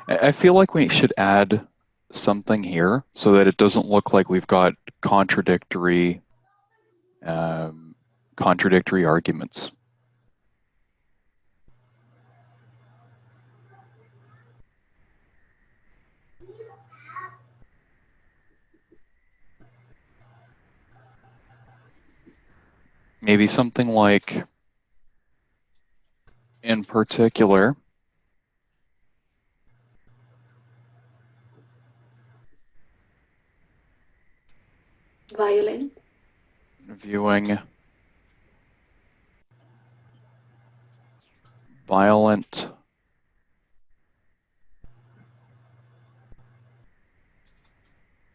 [SPEAKER 1] I feel like we should add something here so that it doesn't look like we've got contradictory arguments. maybe something like, in particular,
[SPEAKER 5] Violent.
[SPEAKER 1] viewing violent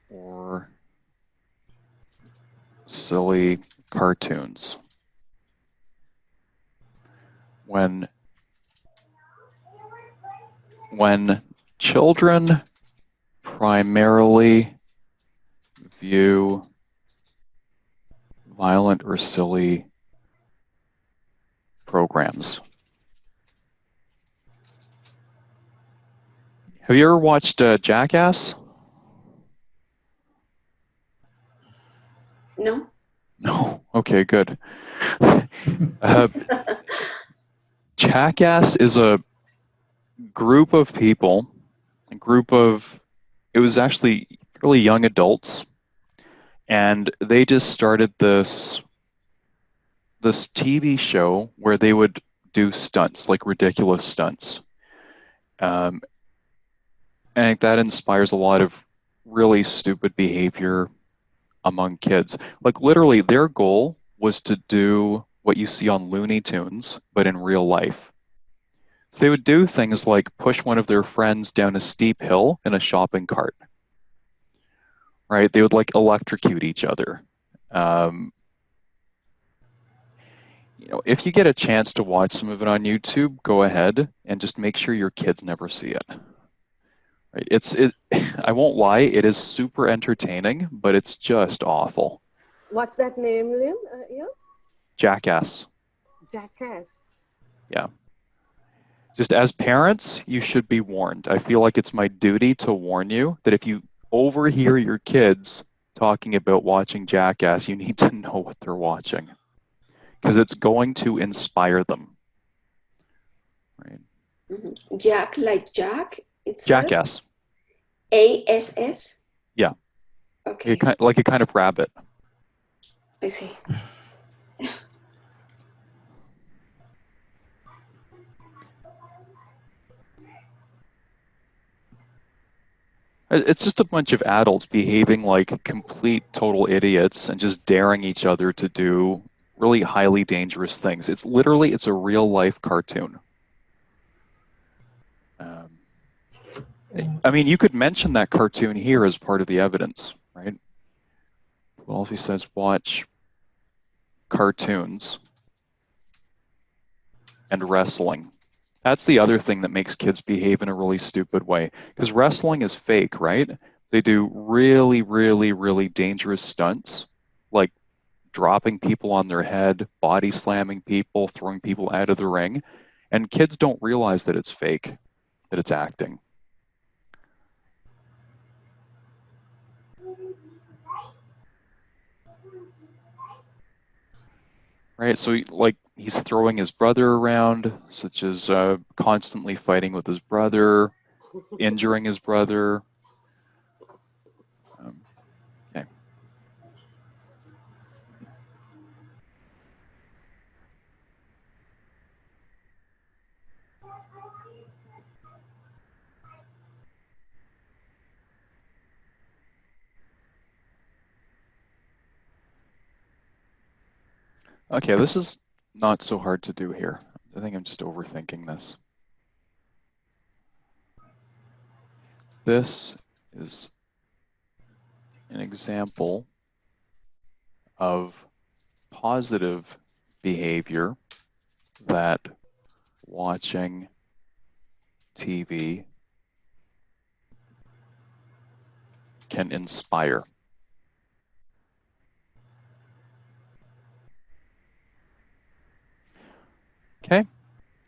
[SPEAKER 1] or silly cartoons. When children primarily view violent or silly programs. Have you ever watched Jackass?
[SPEAKER 5] No.
[SPEAKER 1] No. Okay, good. Jackass is a group of people, it was actually fairly young adults, and they just started this TV show where they would do stunts, like ridiculous stunts. And that inspires a lot of really stupid behavior among kids. Like literally their goal was to do what you see on Looney Tunes, but in real life. So they would do things like push one of their friends down a steep hill in a shopping cart, right? They would like electrocute each other. You know, if you get a chance to watch some of it on YouTube, go ahead and just make sure your kids never see it. Right? I won't lie, it is super entertaining, but it's just awful.
[SPEAKER 7] What's that name, Lynn? Yeah?
[SPEAKER 1] Jackass.
[SPEAKER 7] Jackass.
[SPEAKER 1] Yeah. Just as parents, you should be warned. I feel like it's my duty to warn you that if you overhear your kids talking about watching Jackass, you need to know what they're watching, because it's going to inspire them. Right?
[SPEAKER 5] Mm-hmm. Jack, like Jack itself?
[SPEAKER 1] Jackass.
[SPEAKER 5] ASS?
[SPEAKER 1] Yeah.
[SPEAKER 5] Okay.
[SPEAKER 1] Like a kind of rabbit.
[SPEAKER 5] I see.
[SPEAKER 1] It's just a bunch of adults behaving like complete total idiots and just daring each other to do really highly dangerous things. It's a real life cartoon. I mean, you could mention that cartoon here as part of the evidence, right? Well, if he says watch cartoons and wrestling. That's the other thing that makes kids behave in a really stupid way, because wrestling is fake, right? They do really, really, really dangerous stunts, like dropping people on their head, body slamming people, throwing people out of the ring. And kids don't realize that it's fake, that it's acting. Right, so he's throwing his brother around, such as constantly fighting with his brother, injuring his brother. Okay. Okay, this is not so hard to do here. I think I'm just overthinking this. This is an example of positive behavior that watching TV can inspire. Okay,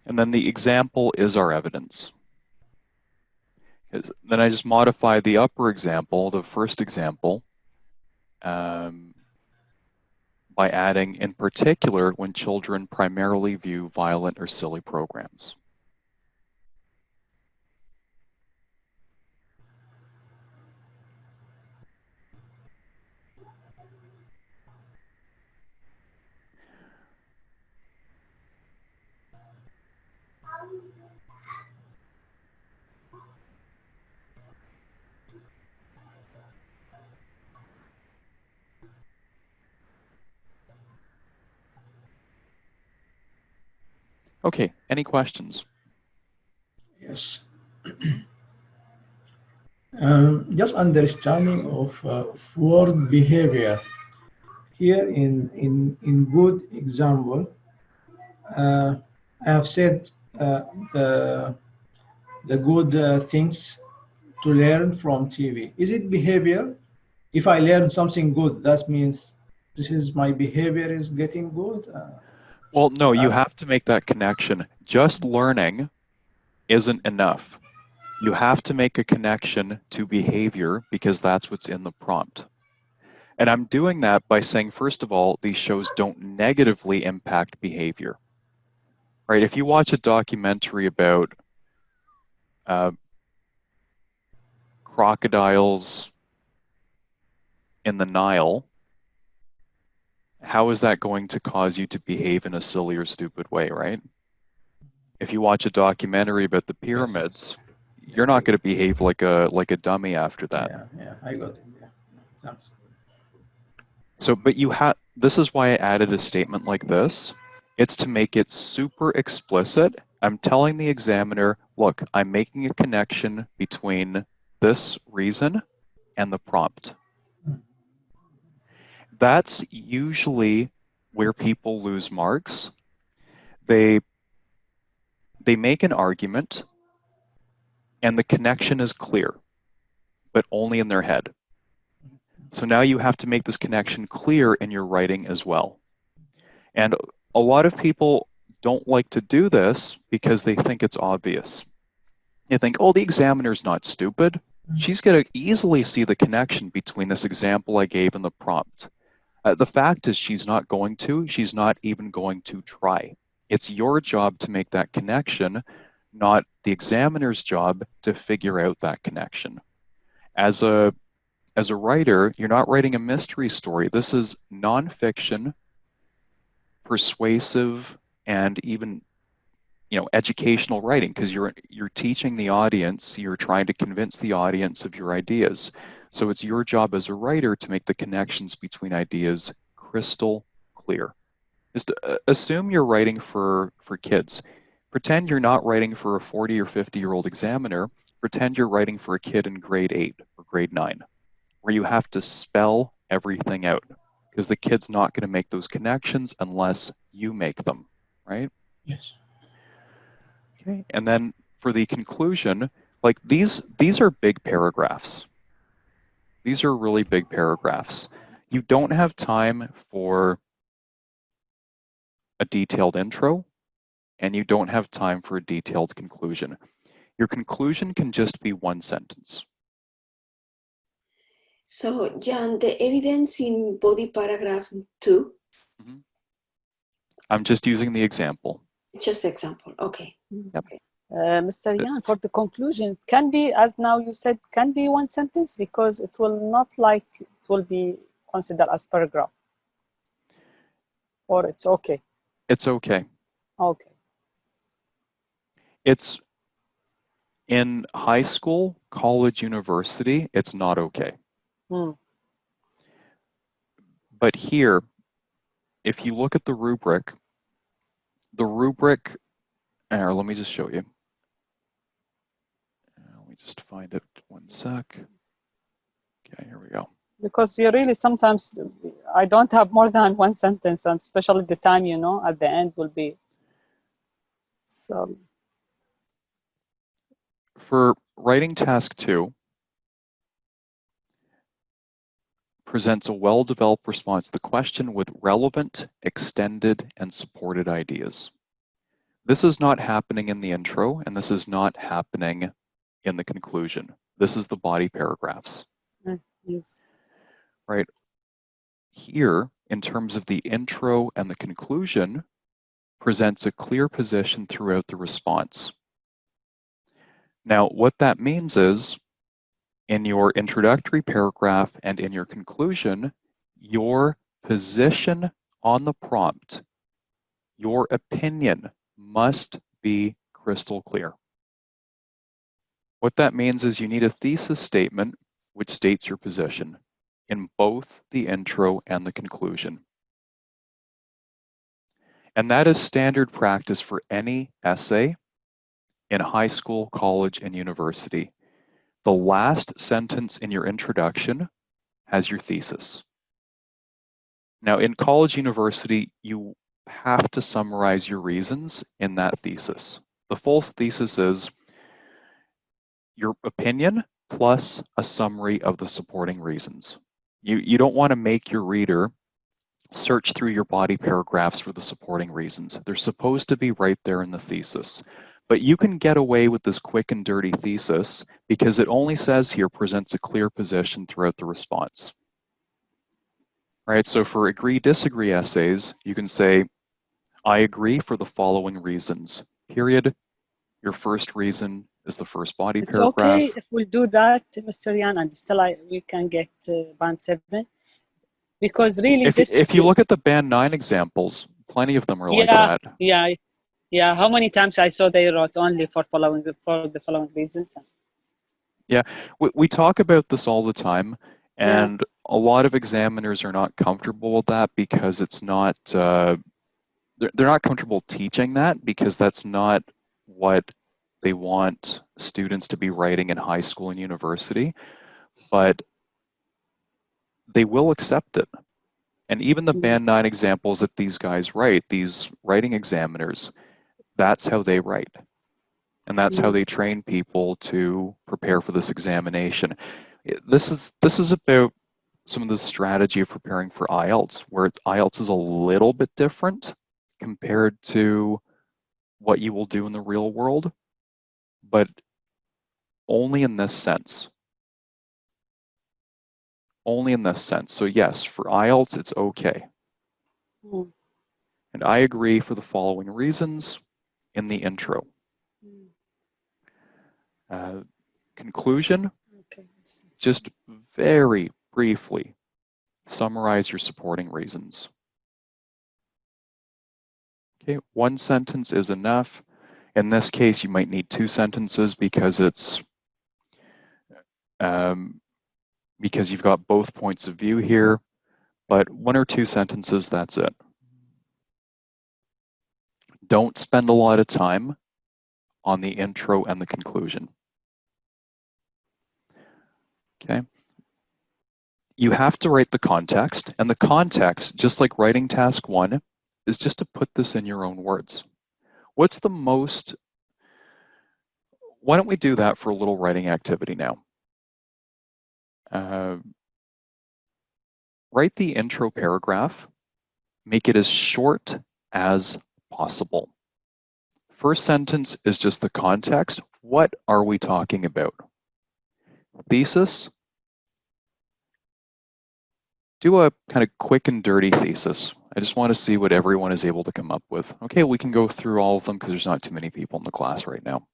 [SPEAKER 1] and then the example is our evidence. Then I just modify the upper example, the first example, by adding, in particular, when children primarily view violent or silly programs. Okay, any questions?
[SPEAKER 6] Yes. Just understanding of word behavior. Here in good example, I have said the good things to learn from TV. Is it behavior? If I learn something good, that means this is my behavior is getting good.
[SPEAKER 1] Well, no, you have to make that connection. Just learning isn't enough. You have to make a connection to behavior because that's what's in the prompt. And I'm doing that by saying, first of all, these shows don't negatively impact behavior. Right? If you watch a documentary about crocodiles in the Nile, how is that going to cause you to behave in a silly or stupid way, right? If you watch a documentary about the pyramids, you're not going to behave like a dummy after that.
[SPEAKER 6] Yeah, I got it. Yeah, thanks.
[SPEAKER 1] So, but this is why I added a statement like this. It's to make it super explicit. I'm telling the examiner, look, I'm making a connection between this reason and the prompt. That's usually where people lose marks. They make an argument and the connection is clear, but only in their head. So now you have to make this connection clear in your writing as well. And a lot of people don't like to do this because they think it's obvious. They think, oh, the examiner's not stupid. She's going to easily see the connection between this example I gave and the prompt. The fact is she's not going to. She's not even going to try. It's your job to make that connection, not the examiner's job to figure out that connection. As a writer, you're not writing a mystery story. This is nonfiction, persuasive, and even educational writing, because you're teaching the audience, you're trying to convince the audience of your ideas. So it's your job as a writer to make the connections between ideas crystal clear. Just assume you're writing for kids. Pretend you're not writing for a 40 or 50-year-old examiner. Pretend you're writing for a kid in grade 8 or grade 9, where you have to spell everything out, because the kid's not going to make those connections unless you make them, right?
[SPEAKER 6] Yes.
[SPEAKER 1] Okay, and then for the conclusion, like these are big paragraphs. These are really big paragraphs. You don't have time for a detailed intro, and you don't have time for a detailed conclusion. Your conclusion can just be one sentence.
[SPEAKER 5] So, Jan, the evidence in body paragraph 2?
[SPEAKER 1] Mm-hmm. I'm just using the example.
[SPEAKER 5] Just example, okay.
[SPEAKER 1] Yep.
[SPEAKER 5] Okay.
[SPEAKER 3] Mr. Yan, for the conclusion, it can be, as now you said, can be one sentence, because it will not it will be considered as paragraph. Or it's okay?
[SPEAKER 1] It's okay.
[SPEAKER 3] Okay.
[SPEAKER 1] It's in high school, college, university, it's not okay. But here, if you look at the rubric, let me just show you. Let me just find it one sec. Okay, here we go.
[SPEAKER 3] Because you really sometimes, I don't have more than one sentence, and especially the time, at the end will be. So.
[SPEAKER 1] For writing task 2, presents a well-developed response to the question with relevant, extended, and supported ideas. This is not happening in the intro, and this is not happening in the conclusion. This is the body paragraphs.
[SPEAKER 3] Yes.
[SPEAKER 1] Right? Here, in terms of the intro and the conclusion, presents a clear position throughout the response. Now, what that means is, in your introductory paragraph and in your conclusion, your position on the prompt, your opinion must be crystal clear. What that means is you need a thesis statement which states your position in both the intro and the conclusion. And that is standard practice for any essay in high school, college, and university. The last sentence in your introduction has your thesis. Now, in college, university, you have to summarize your reasons in that thesis. The full thesis is your opinion plus a summary of the supporting reasons. You don't want to make your reader search through your body paragraphs for the supporting reasons. They're supposed to be right there in the thesis. But you can get away with this quick and dirty thesis because it only says here presents a clear position throughout the response. Right, so for agree-disagree essays, you can say, I agree for the following reasons, period. Your first reason is the first body
[SPEAKER 3] It's
[SPEAKER 1] paragraph.
[SPEAKER 3] okay if we do that, Mr. Yan, and still we can get band 7. Because really
[SPEAKER 1] if you look at the band 9 examples, plenty of them are like that.
[SPEAKER 3] Yeah. How many times I saw they wrote only for the following reasons?
[SPEAKER 1] Yeah, we talk about this all the time, and a lot of examiners are not comfortable with that because it's not, they're not comfortable teaching that because that's not what they want students to be writing in high school and university, but they will accept it. And even the band 9 examples that these guys write, these writing examiners, that's how they write. And that's how they train people to prepare for this examination. This is about some of the strategy of preparing for IELTS, where IELTS is a little bit different compared to what you will do in the real world, but only in this sense. Only in this sense. So yes, for IELTS, it's okay. And I agree for the following reasons in the intro. Conclusion, just very briefly summarize your supporting reasons. Okay, one sentence is enough. In this case, you might need 2 sentences because it's because you've got both points of view here, but 1 or 2 sentences, that's it. Don't spend a lot of time on the intro and the conclusion. Okay. You have to write the context, and the context, just like writing task 1, is just to put this in your own words. What's the most, why don't we do that for a little writing activity now? Write the intro paragraph, make it as short as possible. First sentence is just the context. What are we talking about? Thesis. Do a kind of quick and dirty thesis. I just want to see what everyone is able to come up with. Okay, we can go through all of them because there's not too many people in the class right now.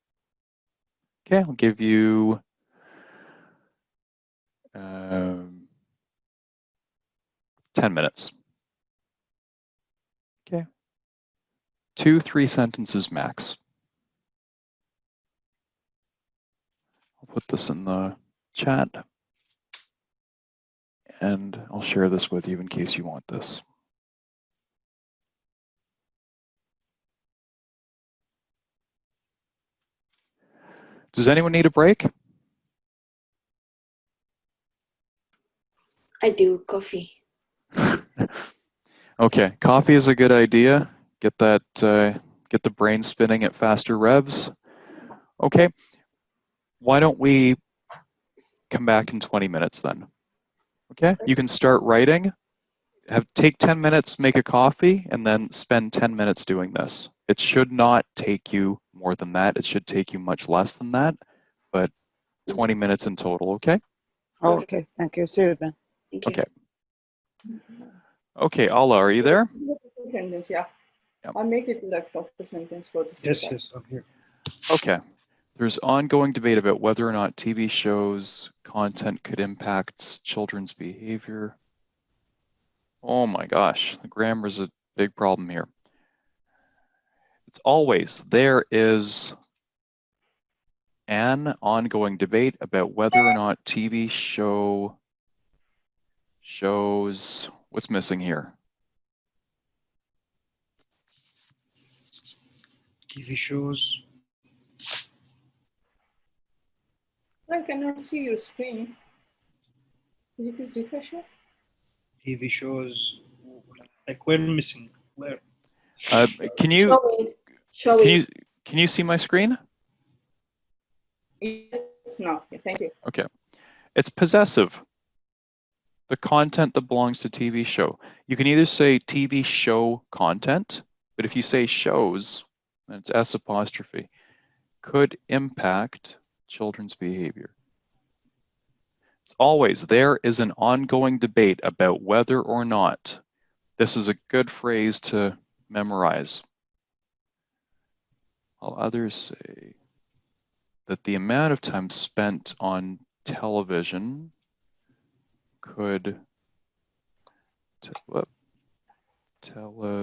[SPEAKER 1] Okay, I'll give you 10 minutes. Okay. 2-3 sentences max. I'll put this in the chat and I'll share this with you in case you want this. Does anyone need a break?
[SPEAKER 5] I do. Coffee.
[SPEAKER 1] Okay, coffee is a good idea. Get that, get the brain spinning at faster revs. Okay, why don't we come back in 20 minutes then? Okay, you can start writing. Take 10 minutes, make a coffee, and then spend 10 minutes doing this. It should not take you more than that. It should take you much less than that, but 20 minutes in total, okay?
[SPEAKER 3] Okay, thank you. See you then.
[SPEAKER 5] Thank you.
[SPEAKER 1] Okay. Okay, Allah, are you there?
[SPEAKER 4] Sentence, yeah.
[SPEAKER 1] Yep.
[SPEAKER 4] I'll make it like proper sentence for the
[SPEAKER 2] Yes, I'm here.
[SPEAKER 1] Okay. There's ongoing debate about whether or not TV shows content could impact children's behavior. Oh my gosh, the grammar is a big problem here. It's always, there is an ongoing debate about whether or not TV shows, what's missing here?
[SPEAKER 2] TV shows.
[SPEAKER 4] I cannot see your screen. Could you please refresh it?
[SPEAKER 2] TV shows. Like we're missing. Where?
[SPEAKER 1] Can you
[SPEAKER 5] Showing.
[SPEAKER 1] can you see my screen?
[SPEAKER 4] Yes, no, thank you.
[SPEAKER 1] Okay, it's possessive. The content that belongs to TV show. You can either say TV show content, but if you say shows, and it's S apostrophe, could impact children's behavior. It's always, there is an ongoing debate about whether or not. This is a good phrase to memorize. While others say that the amount of time spent on television could television.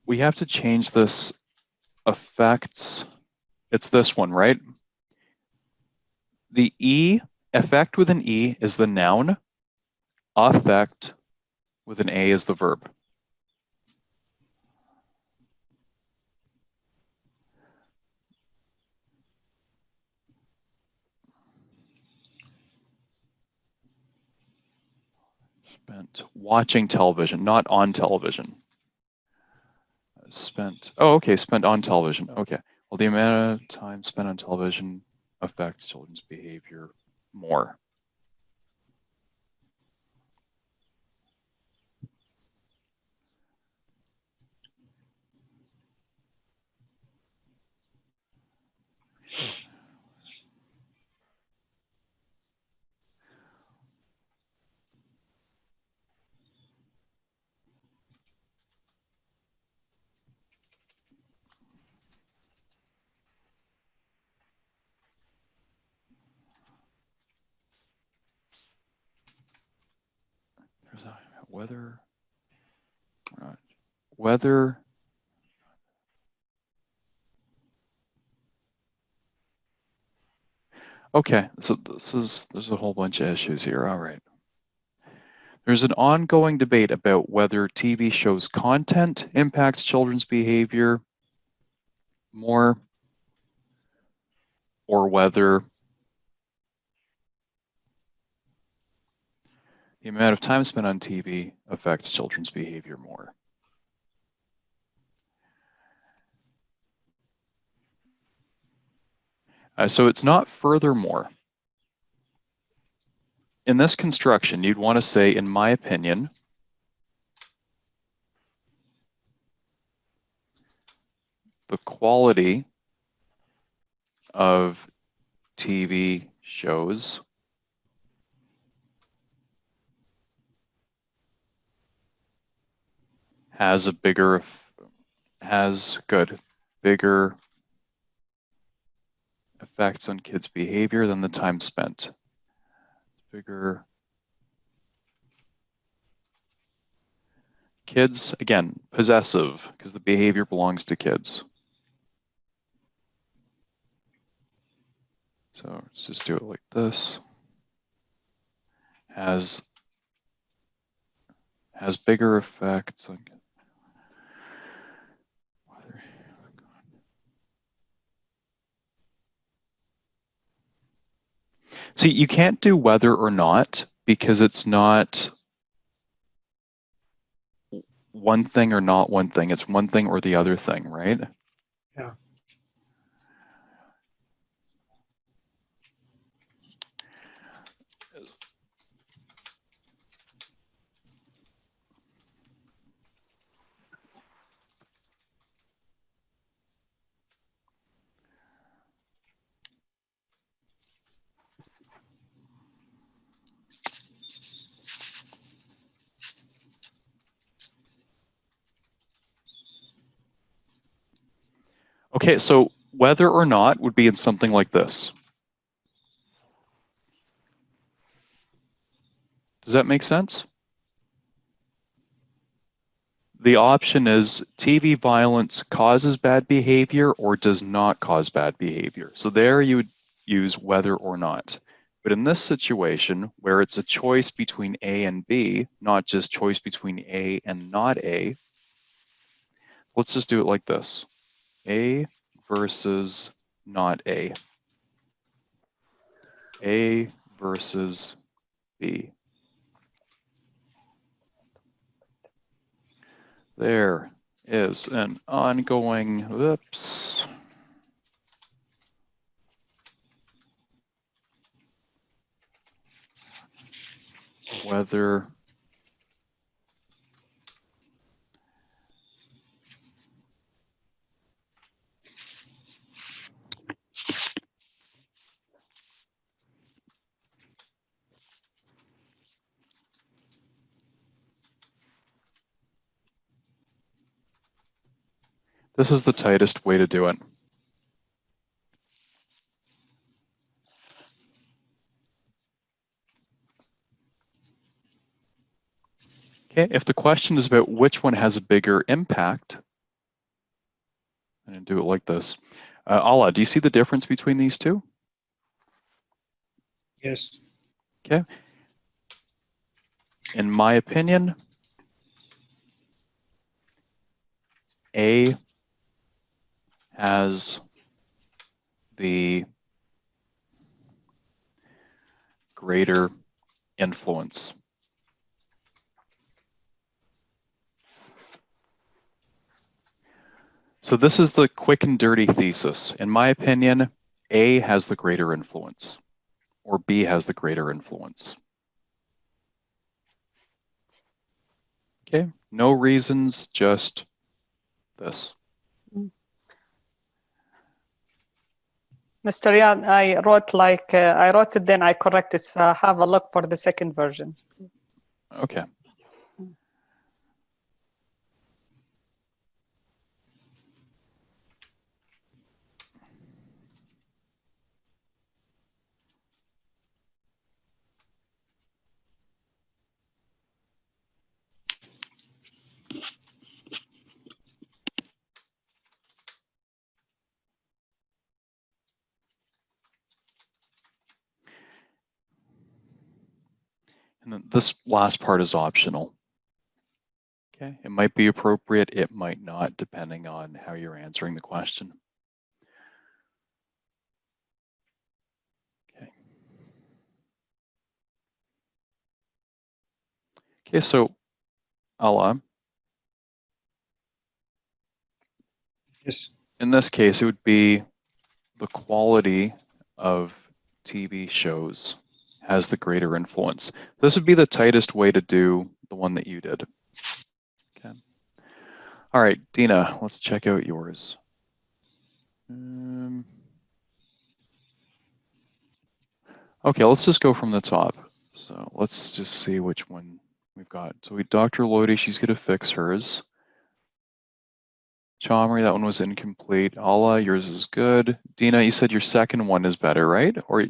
[SPEAKER 1] We have to change this affects. It's this one, right? The E, effect with an E is the noun. Affect with an A is the verb. Spent watching television, not on television. Spent, oh, okay, spent on television. Okay, well, the amount of time spent on television affects children's behavior more. There's a whether, okay, so there's a whole bunch of issues here, all right. There's an ongoing debate about whether TV shows content impacts children's behavior more or whether the amount of time spent on TV affects children's behavior more. So it's not furthermore. In this construction, you'd want to say, in my opinion, the quality of TV shows has a bigger effects on kids' behavior than the time spent. Bigger. Kids, again, possessive, because the behavior belongs to kids. So let's just do it like this. Has bigger effects on. See, you can't do whether or not because it's not one thing or not one thing. It's one thing or the other thing, right?
[SPEAKER 2] Yeah.
[SPEAKER 1] Okay, so whether or not would be in something like this. Does that make sense? The option is TV violence causes bad behavior or does not cause bad behavior. So there you would use whether or not. But in this situation, where it's a choice between A and B, not just choice between A and not A, let's just do it like this. A versus not A. A versus B. There is an ongoing, whoops. Whether this is the tightest way to do it. Okay, if the question is about which one has a bigger impact, I'm going to do it like this. Ala, do you see the difference between these two?
[SPEAKER 2] Yes.
[SPEAKER 1] Okay. In my opinion, A has the greater influence. So this is the quick and dirty thesis. In my opinion, A has the greater influence, or B has the greater influence. Okay, no reasons, just this.
[SPEAKER 3] Mr. Riyad, I wrote it, then I corrected. So have a look for the second version.
[SPEAKER 1] Okay. And then this last part is optional. Okay, it might be appropriate, it might not, depending on how you're answering the question. Okay. Okay, so Ala,
[SPEAKER 2] Yes.
[SPEAKER 1] in this case, it would be the quality of TV shows has the greater influence. This would be the tightest way to do the one that you did. Okay. All right, Dina, let's check out yours. Okay, let's just go from the top. So let's just see which one we've got. So Dr. Lodi, she's going to fix hers. Chalmers, that one was incomplete. Ala, yours is good. Dina, you said your second one is better, right? Or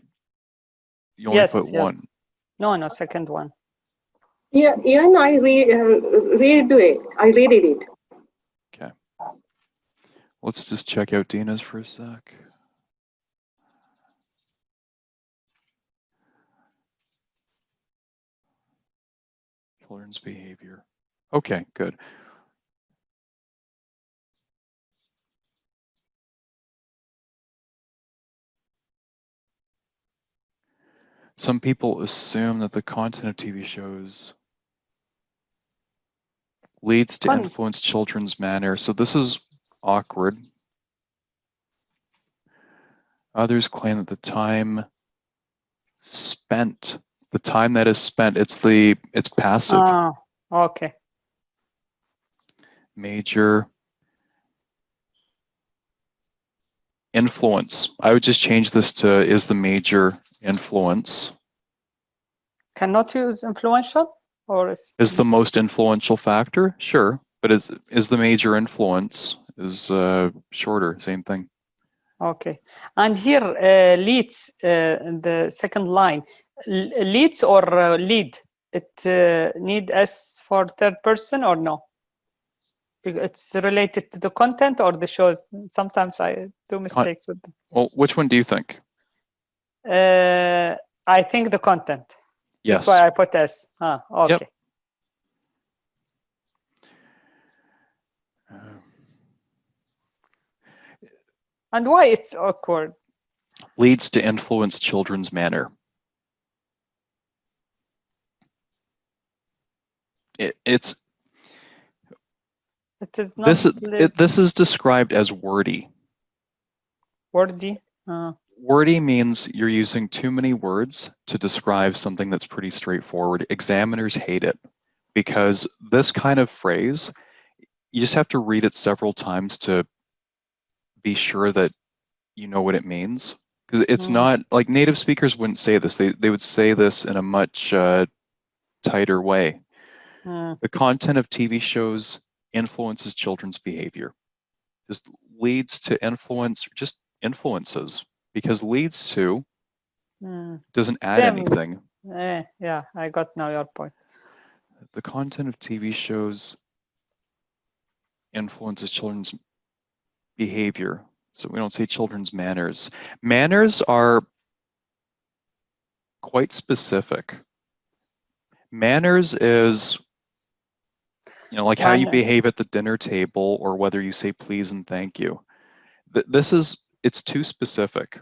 [SPEAKER 1] you only put one?
[SPEAKER 3] No, second one.
[SPEAKER 7] Yeah, and I redo it. I redid it.
[SPEAKER 1] Okay. Let's just check out Dina's for a sec. Children's behavior. Okay, good. Some people assume that the content of TV shows leads to influence children's manner. So this is awkward. Others claim that the time that is spent, it's passive.
[SPEAKER 3] Ah, okay.
[SPEAKER 1] Major influence. I would just change this to is the major influence.
[SPEAKER 3] Cannot use influential, or
[SPEAKER 1] is the most influential factor? Sure, but is the major influence is shorter, same thing.
[SPEAKER 3] Okay, and here leads in the second line, leads or lead, it need S for third person or no? It's related to the content or the shows. Sometimes I do mistakes with them.
[SPEAKER 1] Well, which one do you think?
[SPEAKER 3] I think the content.
[SPEAKER 1] Yes.
[SPEAKER 3] That's why I put S. Ah, okay.
[SPEAKER 1] Yep.
[SPEAKER 3] And why it's awkward?
[SPEAKER 1] Leads to influence children's manner. It is not this is described as wordy.
[SPEAKER 3] Wordy?
[SPEAKER 1] Wordy means you're using too many words to describe something that's pretty straightforward. Examiners hate it because this kind of phrase, you just have to read it several times to be sure that you know what it means. Because it's not like native speakers wouldn't say this. They would say this in a much tighter way. The content of TV shows influences children's behavior. Just leads to influence, just influences, because leads to doesn't add anything.
[SPEAKER 3] Yeah, I got now your point.
[SPEAKER 1] The content of TV shows influences children's behavior. So we don't say children's manners. Manners are quite specific. Manners is, you know, like how you behave at the dinner table or whether you say please and thank you. It's too specific.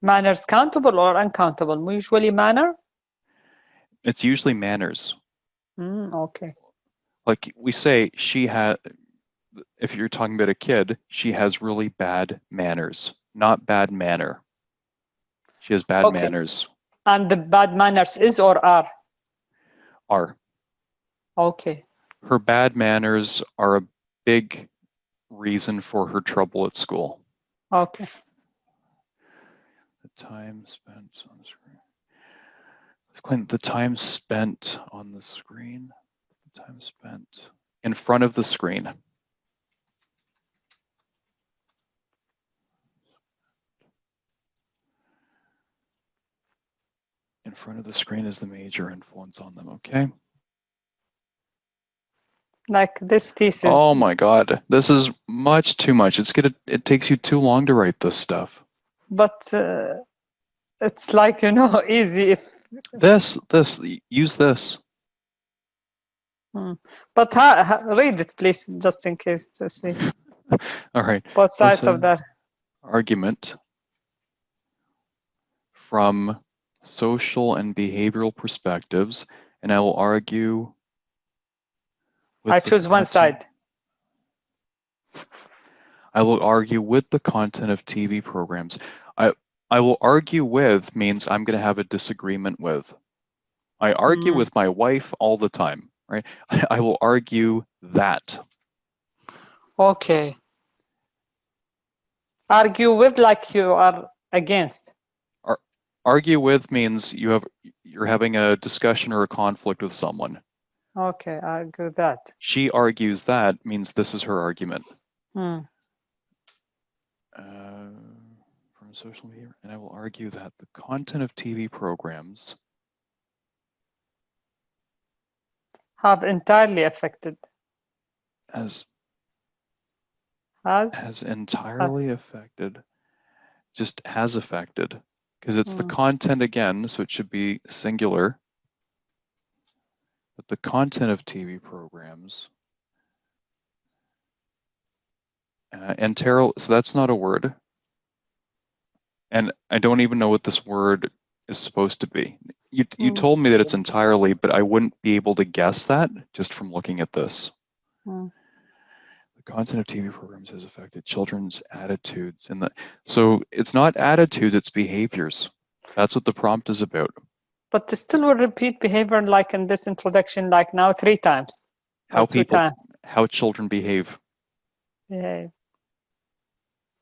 [SPEAKER 3] Manners countable or uncountable? Usually manner?
[SPEAKER 1] It's usually manners.
[SPEAKER 3] Okay.
[SPEAKER 1] Like we say, if you're talking about a kid, she has really bad manners, not bad manner. She has bad manners.
[SPEAKER 3] And the bad manners is or are?
[SPEAKER 1] Are.
[SPEAKER 3] Okay.
[SPEAKER 1] Her bad manners are a big reason for her trouble at school.
[SPEAKER 3] Okay.
[SPEAKER 1] The time spent on the screen. Claim the time spent on the screen. The time spent in front of the screen. In front of the screen is the major influence on them, okay?
[SPEAKER 3] Like this thesis.
[SPEAKER 1] Oh my God, this is much too much. It takes you too long to write this stuff.
[SPEAKER 3] But it's like, you know, easy if...
[SPEAKER 1] Use this.
[SPEAKER 3] But read it, please, just in case to see.
[SPEAKER 1] All right.
[SPEAKER 3] Both sides of that.
[SPEAKER 1] Argument from social and behavioral perspectives, and I will argue
[SPEAKER 3] I choose one side.
[SPEAKER 1] I will argue with the content of TV programs. I will argue with means I'm going to have a disagreement with. I argue with my wife all the time, right? I will argue that.
[SPEAKER 3] Okay. Argue with like you are against.
[SPEAKER 1] Argue with means you're having a discussion or a conflict with someone.
[SPEAKER 3] Okay, argue that.
[SPEAKER 1] She argues that means this is her argument. From social media, and I will argue that the content of TV programs
[SPEAKER 3] have entirely affected.
[SPEAKER 1] Has entirely affected. Just has affected. Because it's the content again, so it should be singular. But the content of TV programs. So that's not a word. And I don't even know what this word is supposed to be. You told me that it's entirely, but I wouldn't be able to guess that just from looking at this. The content of TV programs has affected children's attitudes. So it's not attitudes, it's behaviors. That's what the prompt is about.
[SPEAKER 3] But still will repeat behavior like in this introduction, like now 3 times.
[SPEAKER 1] How children behave.
[SPEAKER 3] Yeah.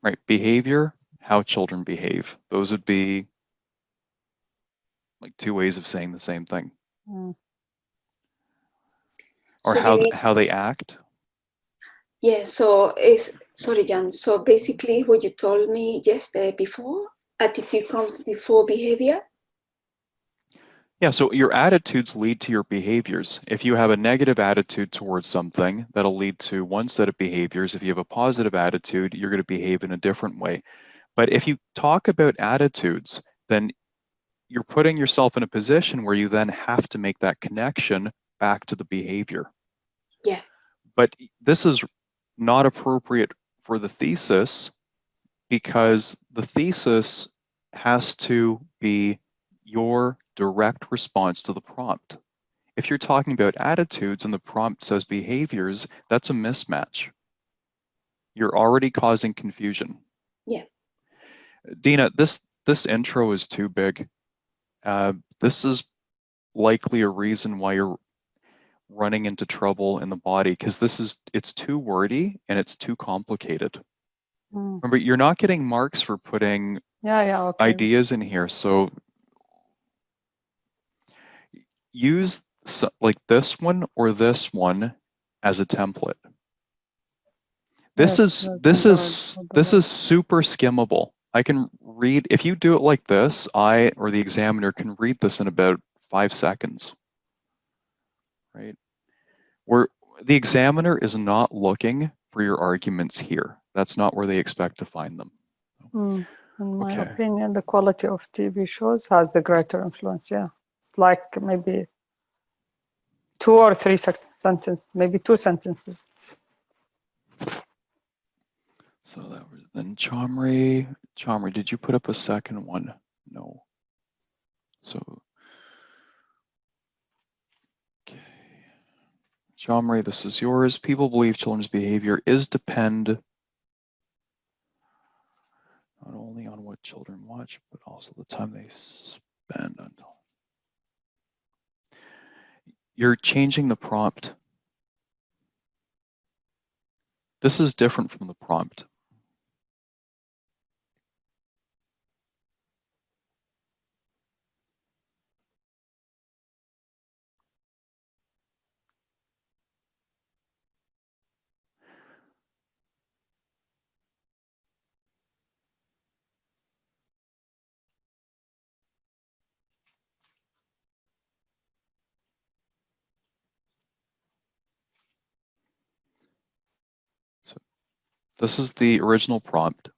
[SPEAKER 1] Right, behavior, how children behave. Those would be like 2 ways of saying the same thing. Or
[SPEAKER 5] So
[SPEAKER 1] how they act.
[SPEAKER 5] Yeah, sorry, Jan. So basically what you told me yesterday before, attitude comes before behavior?
[SPEAKER 1] Yeah, so your attitudes lead to your behaviors. If you have a negative attitude towards something, that'll lead to one set of behaviors. If you have a positive attitude, you're going to behave in a different way. But if you talk about attitudes, then you're putting yourself in a position where you then have to make that connection back to the behavior.
[SPEAKER 5] Yeah.
[SPEAKER 1] But this is not appropriate for the thesis, because the thesis has to be your direct response to the prompt. If you're talking about attitudes and the prompt says behaviors, that's a mismatch. You're already causing confusion.
[SPEAKER 5] Yeah.
[SPEAKER 1] Dina, this intro is too big. This is likely a reason why you're running into trouble in the body, because it's too wordy and it's too complicated. Remember, you're not getting marks for putting
[SPEAKER 3] okay.
[SPEAKER 1] ideas in here, so use like this one or this one as a template. This is super skimmable. I can read, if you do it like this, I or the examiner can read this in about 5 seconds, right? Where the examiner is not looking for your arguments here. That's not where they expect to find them.
[SPEAKER 3] In my opinion, the quality of TV shows has the greater influence. Yeah, it's like maybe 2 or 3 sentences, maybe 2 sentences.
[SPEAKER 1] So that was then Chomri. Chomri, did you put up a second one? No. So, okay. Chomri, this is yours. People believe children's behavior is depend not only on what children watch, but also the time they spend on. You're changing the prompt. This is different from the prompt. So this is the original prompt.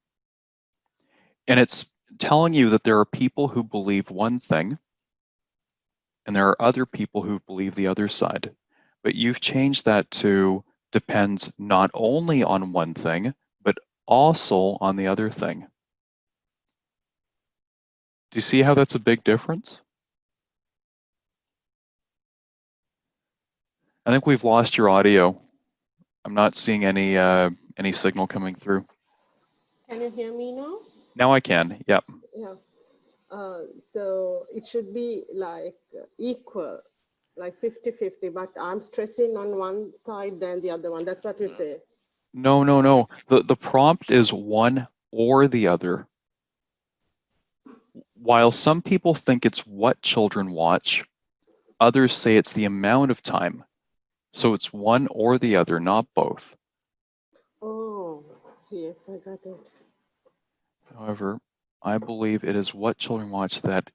[SPEAKER 1] And it's telling you that there are people who believe one thing, and there are other people who believe the other side. But you've changed that to depends not only on one thing, but also on the other thing. Do you see how that's a big difference? I think we've lost your audio. I'm not seeing any signal coming through.
[SPEAKER 7] Can you hear me now?
[SPEAKER 1] Now I can, yep.
[SPEAKER 7] Yeah. So it should be like equal, like 50-50, but I'm stressing on one side than the other one. That's what you say.
[SPEAKER 1] No, no, no. The prompt is one or the other. While some people think it's what children watch, others say it's the amount of time. So it's one or the other, not both.
[SPEAKER 7] Oh, yes, I got it.
[SPEAKER 1] However, I believe it is what children watch that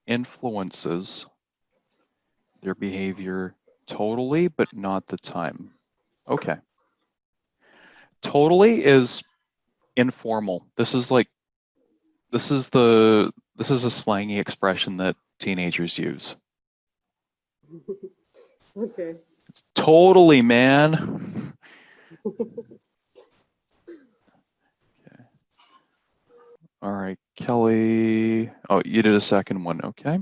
[SPEAKER 1] influences their behavior totally, but not the time. Okay. Totally is informal. This is a slangy expression that teenagers use.
[SPEAKER 7] Okay.
[SPEAKER 1] It's totally, man. Okay. All right, Kelly. Oh, you did a second one. Okay.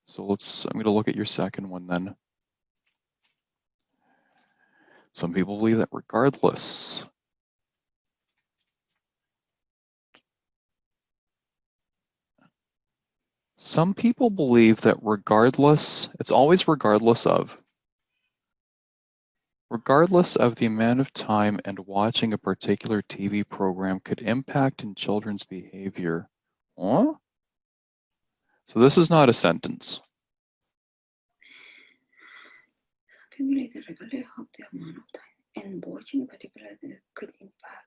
[SPEAKER 1] So I'm going to look at your second one then. Some people believe that regardless. Some people believe that regardless, it's always regardless of the amount of time and watching a particular TV program could impact in children's behavior. Huh? So this is not a sentence.
[SPEAKER 5] Accumulated regardless of the amount of time and watching a particular could impact.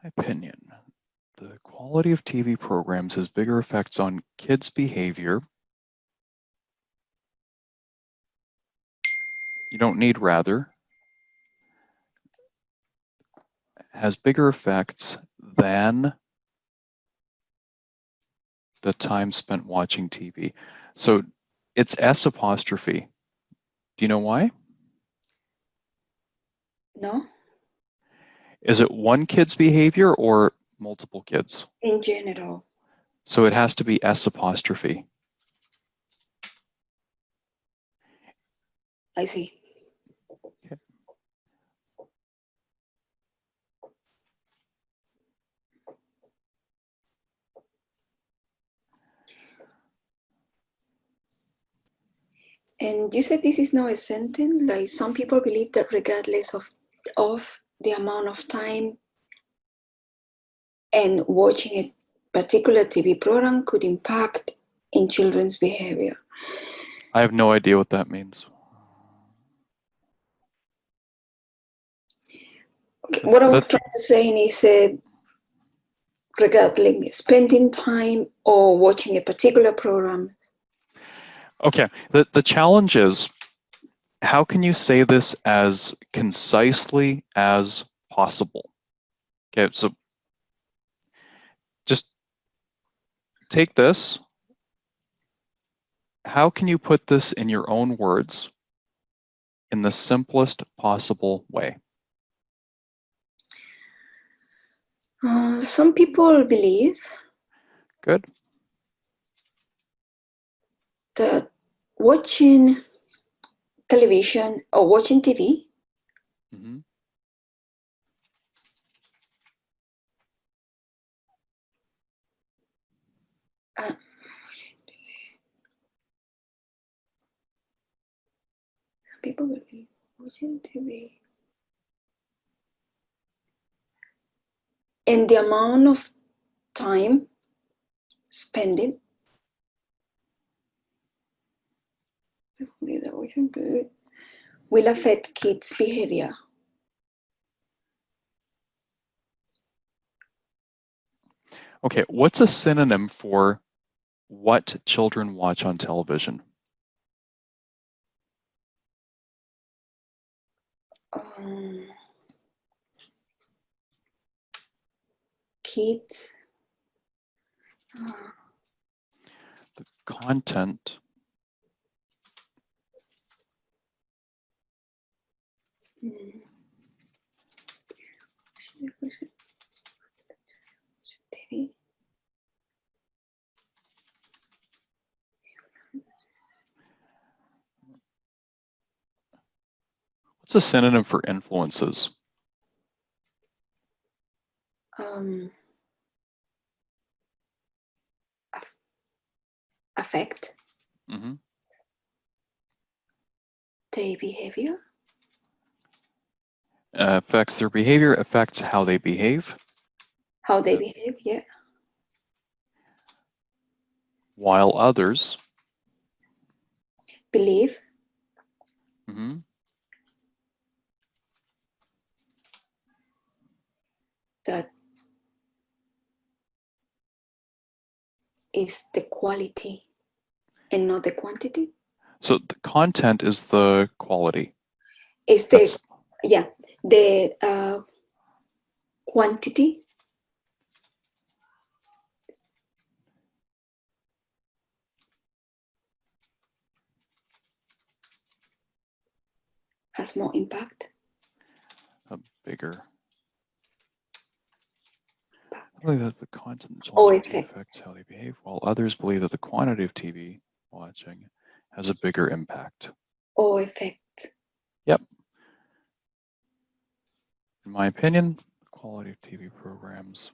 [SPEAKER 1] My opinion, the quality of TV programs has bigger effects on kids' behavior. You don't need rather. Has bigger effects than the time spent watching TV. So it's S apostrophe. Do you know why?
[SPEAKER 5] No,
[SPEAKER 1] Is it one kid's behavior or multiple kids?
[SPEAKER 5] in general.
[SPEAKER 1] So it has to be S apostrophe.
[SPEAKER 5] I see.
[SPEAKER 1] Okay.
[SPEAKER 5] And you said this is not a sentence. Like some people believe that regardless of the amount of time and watching a particular TV program could impact in children's behavior.
[SPEAKER 1] I have no idea what that means.
[SPEAKER 5] Okay, what I was trying to say is regarding spending time or watching a particular program.
[SPEAKER 1] Okay, the challenge is, how can you say this as concisely as possible? Okay, so just take this. How can you put this in your own words in the simplest possible way?
[SPEAKER 5] Some people believe
[SPEAKER 1] Good.
[SPEAKER 5] that watching television or watching TV
[SPEAKER 1] Mm-hmm.
[SPEAKER 5] people believe watching TV and the amount of time spending will affect kids' behavior.
[SPEAKER 1] Okay, what's a synonym for what children watch on television?
[SPEAKER 5] Kids.
[SPEAKER 1] The content.
[SPEAKER 5] TV.
[SPEAKER 1] What's a synonym for influences?
[SPEAKER 5] Affect
[SPEAKER 1] Mm-hmm.
[SPEAKER 5] their behavior.
[SPEAKER 1] Affects their behavior, affects how they behave.
[SPEAKER 5] How they behave, yeah.
[SPEAKER 1] While others
[SPEAKER 5] Believe.
[SPEAKER 1] Mm-hmm.
[SPEAKER 5] That is the quality and not the quantity.
[SPEAKER 1] So the content is the quality.
[SPEAKER 5] Is the the quantity has more impact.
[SPEAKER 1] A bigger. I believe that the content
[SPEAKER 5] Or
[SPEAKER 1] affects how they behave, while others believe that the quantity of TV watching has a bigger impact.
[SPEAKER 5] Or effect.
[SPEAKER 1] Yep. In my opinion, the quality of TV programs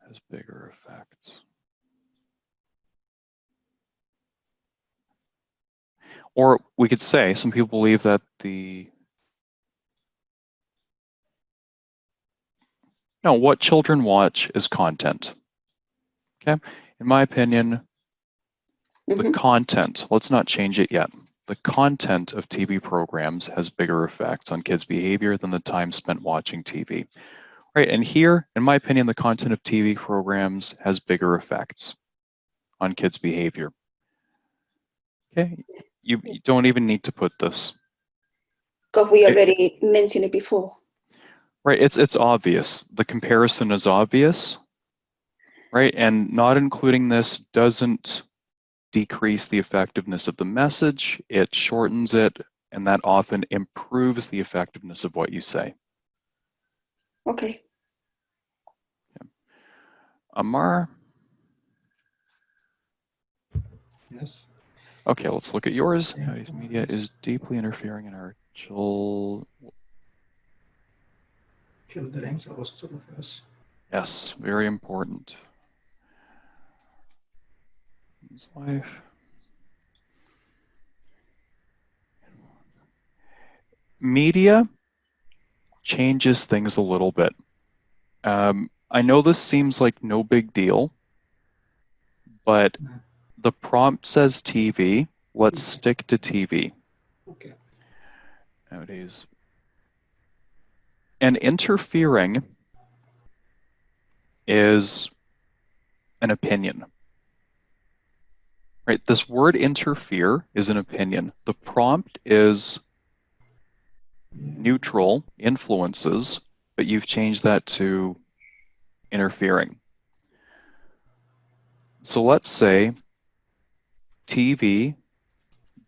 [SPEAKER 1] has bigger effects. Or we could say some people believe that what children watch is content. Okay. In my opinion, the content, let's not change it yet. The content of TV programs has bigger effects on kids' behavior than the time spent watching TV. Right, and here, in my opinion, the content of TV programs has bigger effects on kids' behavior. Okay, you don't even need to put this.
[SPEAKER 5] Because we already mentioned it before.
[SPEAKER 1] Right, it's obvious. The comparison is obvious, right? And not including this doesn't decrease the effectiveness of the message, it shortens it, and that often improves the effectiveness of what you say.
[SPEAKER 5] Okay.
[SPEAKER 1] Amar?
[SPEAKER 6] Yes.
[SPEAKER 1] Okay, let's look at yours. Nowadays, media is deeply interfering in our
[SPEAKER 6] Children's apostrophes.
[SPEAKER 1] Yes, very important. Life. Media changes things a little bit. I know this seems like no big deal, but the prompt says TV. Let's stick to TV.
[SPEAKER 6] Okay.
[SPEAKER 1] Nowadays. And interfering is an opinion. Right? This word interfere is an opinion. The prompt is neutral, influences, but you've changed that to interfering. So let's say TV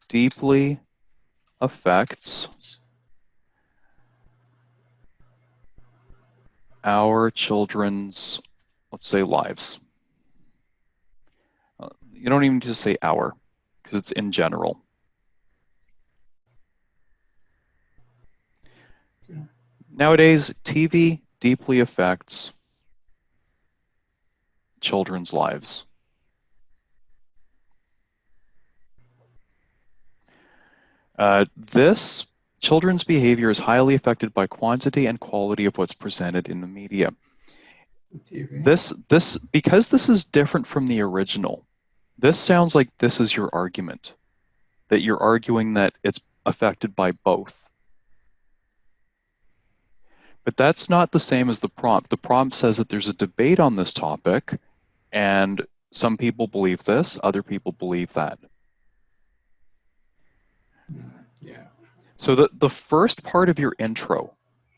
[SPEAKER 1] deeply affects our children's, let's say, lives. You don't even need to say our, because it's in general.
[SPEAKER 6] Yeah.
[SPEAKER 1] Nowadays, TV deeply affects children's lives. This children's behavior is highly affected by quantity and quality of what's presented in the media.
[SPEAKER 6] TV.
[SPEAKER 1] Because this is different from the original, this sounds like this is your argument, that you're arguing that it's affected by both. But that's not the same as the prompt. The prompt says that there's a debate on this topic, and some people believe this, other people believe that.
[SPEAKER 6] Yeah.
[SPEAKER 1] So the first part of your intro,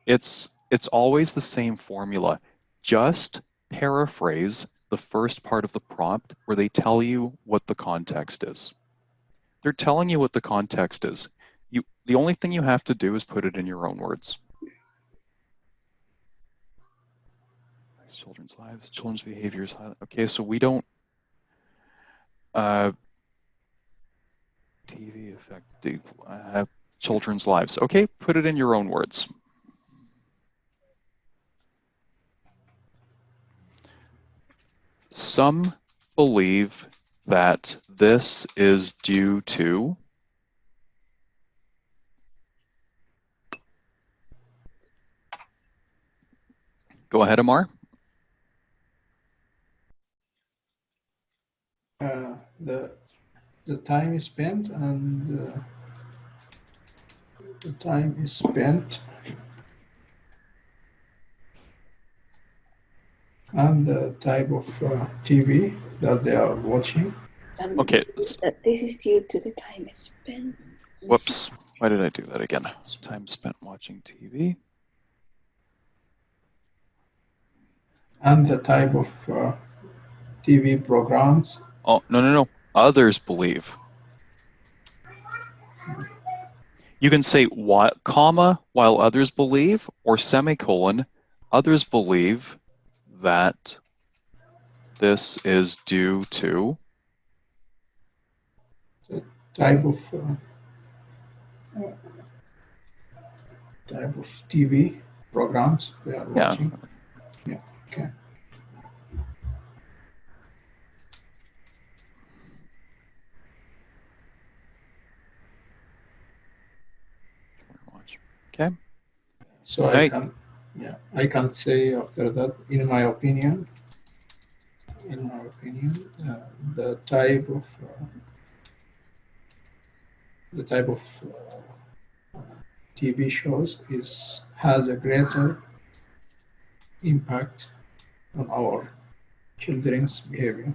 [SPEAKER 1] it's always the same formula. Just paraphrase the first part of the prompt where they tell you what the context is. They're telling you what the context is. The only thing you have to do is put it in your own words. Children's lives, children's behaviors. Okay, so we don't TV affect children's lives. Okay, put it in your own words. Some believe that this is due to Go ahead, Amar.
[SPEAKER 6] The time is spent and the time is spent and the type of TV that they are watching.
[SPEAKER 1] Okay.
[SPEAKER 5] This is due to the time spent.
[SPEAKER 1] Whoops. Why did I do that again? Time spent watching TV.
[SPEAKER 6] And the type of TV programs.
[SPEAKER 1] Oh, no. Others believe. You can say what, comma, while others believe, or semicolon, others believe that this is due to
[SPEAKER 6] The type of TV programs they are watching. Yeah. Okay.
[SPEAKER 1] Okay.
[SPEAKER 6] So I can say after that, in my opinion, the type of TV shows has a greater impact on our children's behavior?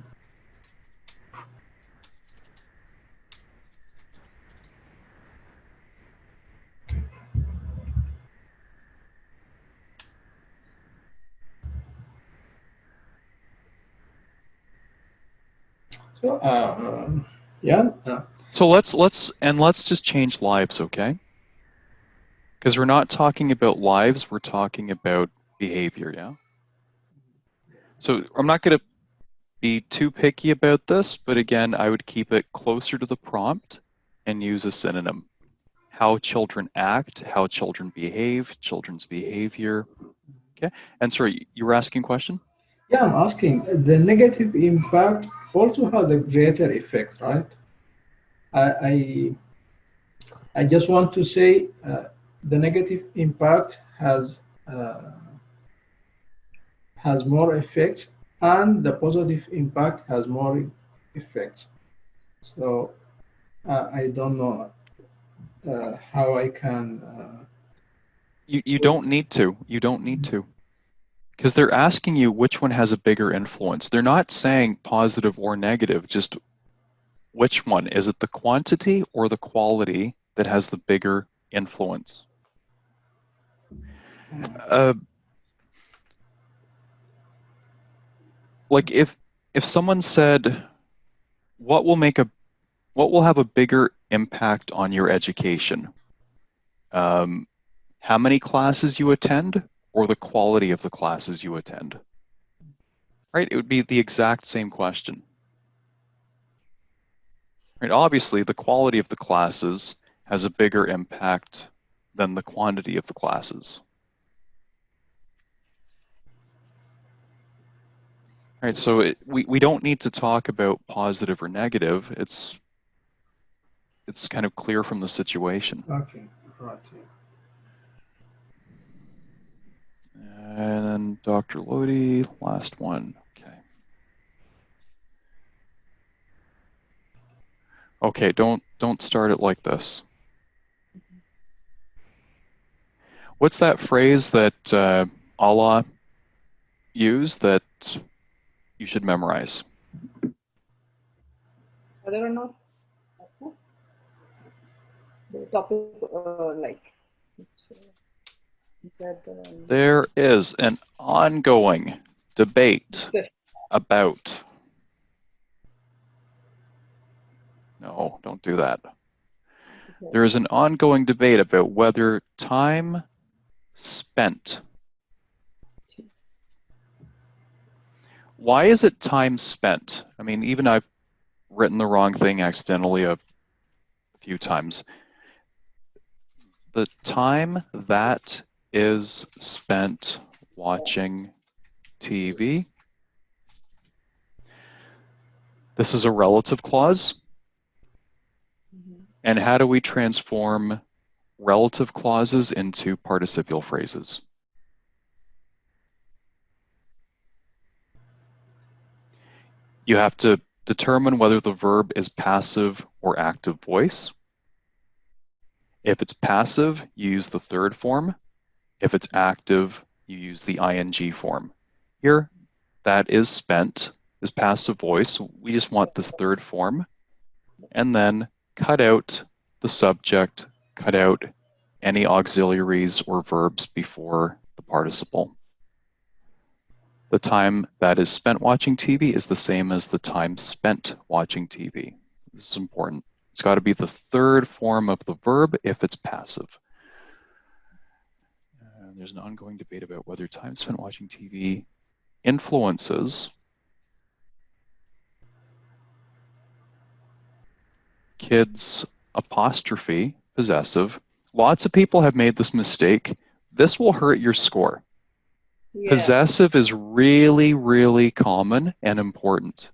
[SPEAKER 6] So, yeah.
[SPEAKER 1] So let's just change lives, okay? Because we're not talking about lives, we're talking about behavior, yeah? So I'm not going to be too picky about this, but again, I would keep it closer to the prompt and use a synonym. How children act, how children behave, children's behavior. Okay. And sorry, you were asking a question?
[SPEAKER 6] Yeah, I'm asking, the negative impact also has a greater effect, right? I just want to say the negative impact has more effects, and the positive impact has more effects. So I don't know how I can.
[SPEAKER 1] You don't need to. You don't need to. Because they're asking you which one has a bigger influence. They're not saying positive or negative, just which one. Is it the quantity or the quality that has the bigger influence? Like if someone said, what will have a bigger impact on your education? How many classes you attend or the quality of the classes you attend? Right? It would be the exact same question. Right? Obviously, the quality of the classes has a bigger impact than the quantity of the classes. Right? So we don't need to talk about positive or negative. It's kind of clear from the situation.
[SPEAKER 6] Okay, right.
[SPEAKER 1] And then Dr. Lodi, last one. Okay. Okay, don't start it like this. What's that phrase that Allah used that you should memorize?
[SPEAKER 4] Whether or not the topic, like, that,
[SPEAKER 1] There is an ongoing debate about. No, don't do that. There is an ongoing debate about whether time spent. Why is it time spent? I mean, even I've written the wrong thing accidentally a few times. The time that is spent watching TV. This is a relative clause. And how do we transform relative clauses into participial phrases? You have to determine whether the verb is passive or active voice. If it's passive, you use the third form. If it's active, you use the ing form. Here, that is spent is passive voice. We just want this third form. And then cut out the subject, cut out any auxiliaries or verbs before the participle. The time that is spent watching TV is the same as the time spent watching TV. This is important. It's got to be the third form of the verb if it's passive. There's an ongoing debate about whether time spent watching TV influences kids' apostrophe, possessive. Lots of people have made this mistake. This will hurt your score.
[SPEAKER 4] yeah.
[SPEAKER 1] Possessive is really, really common and important.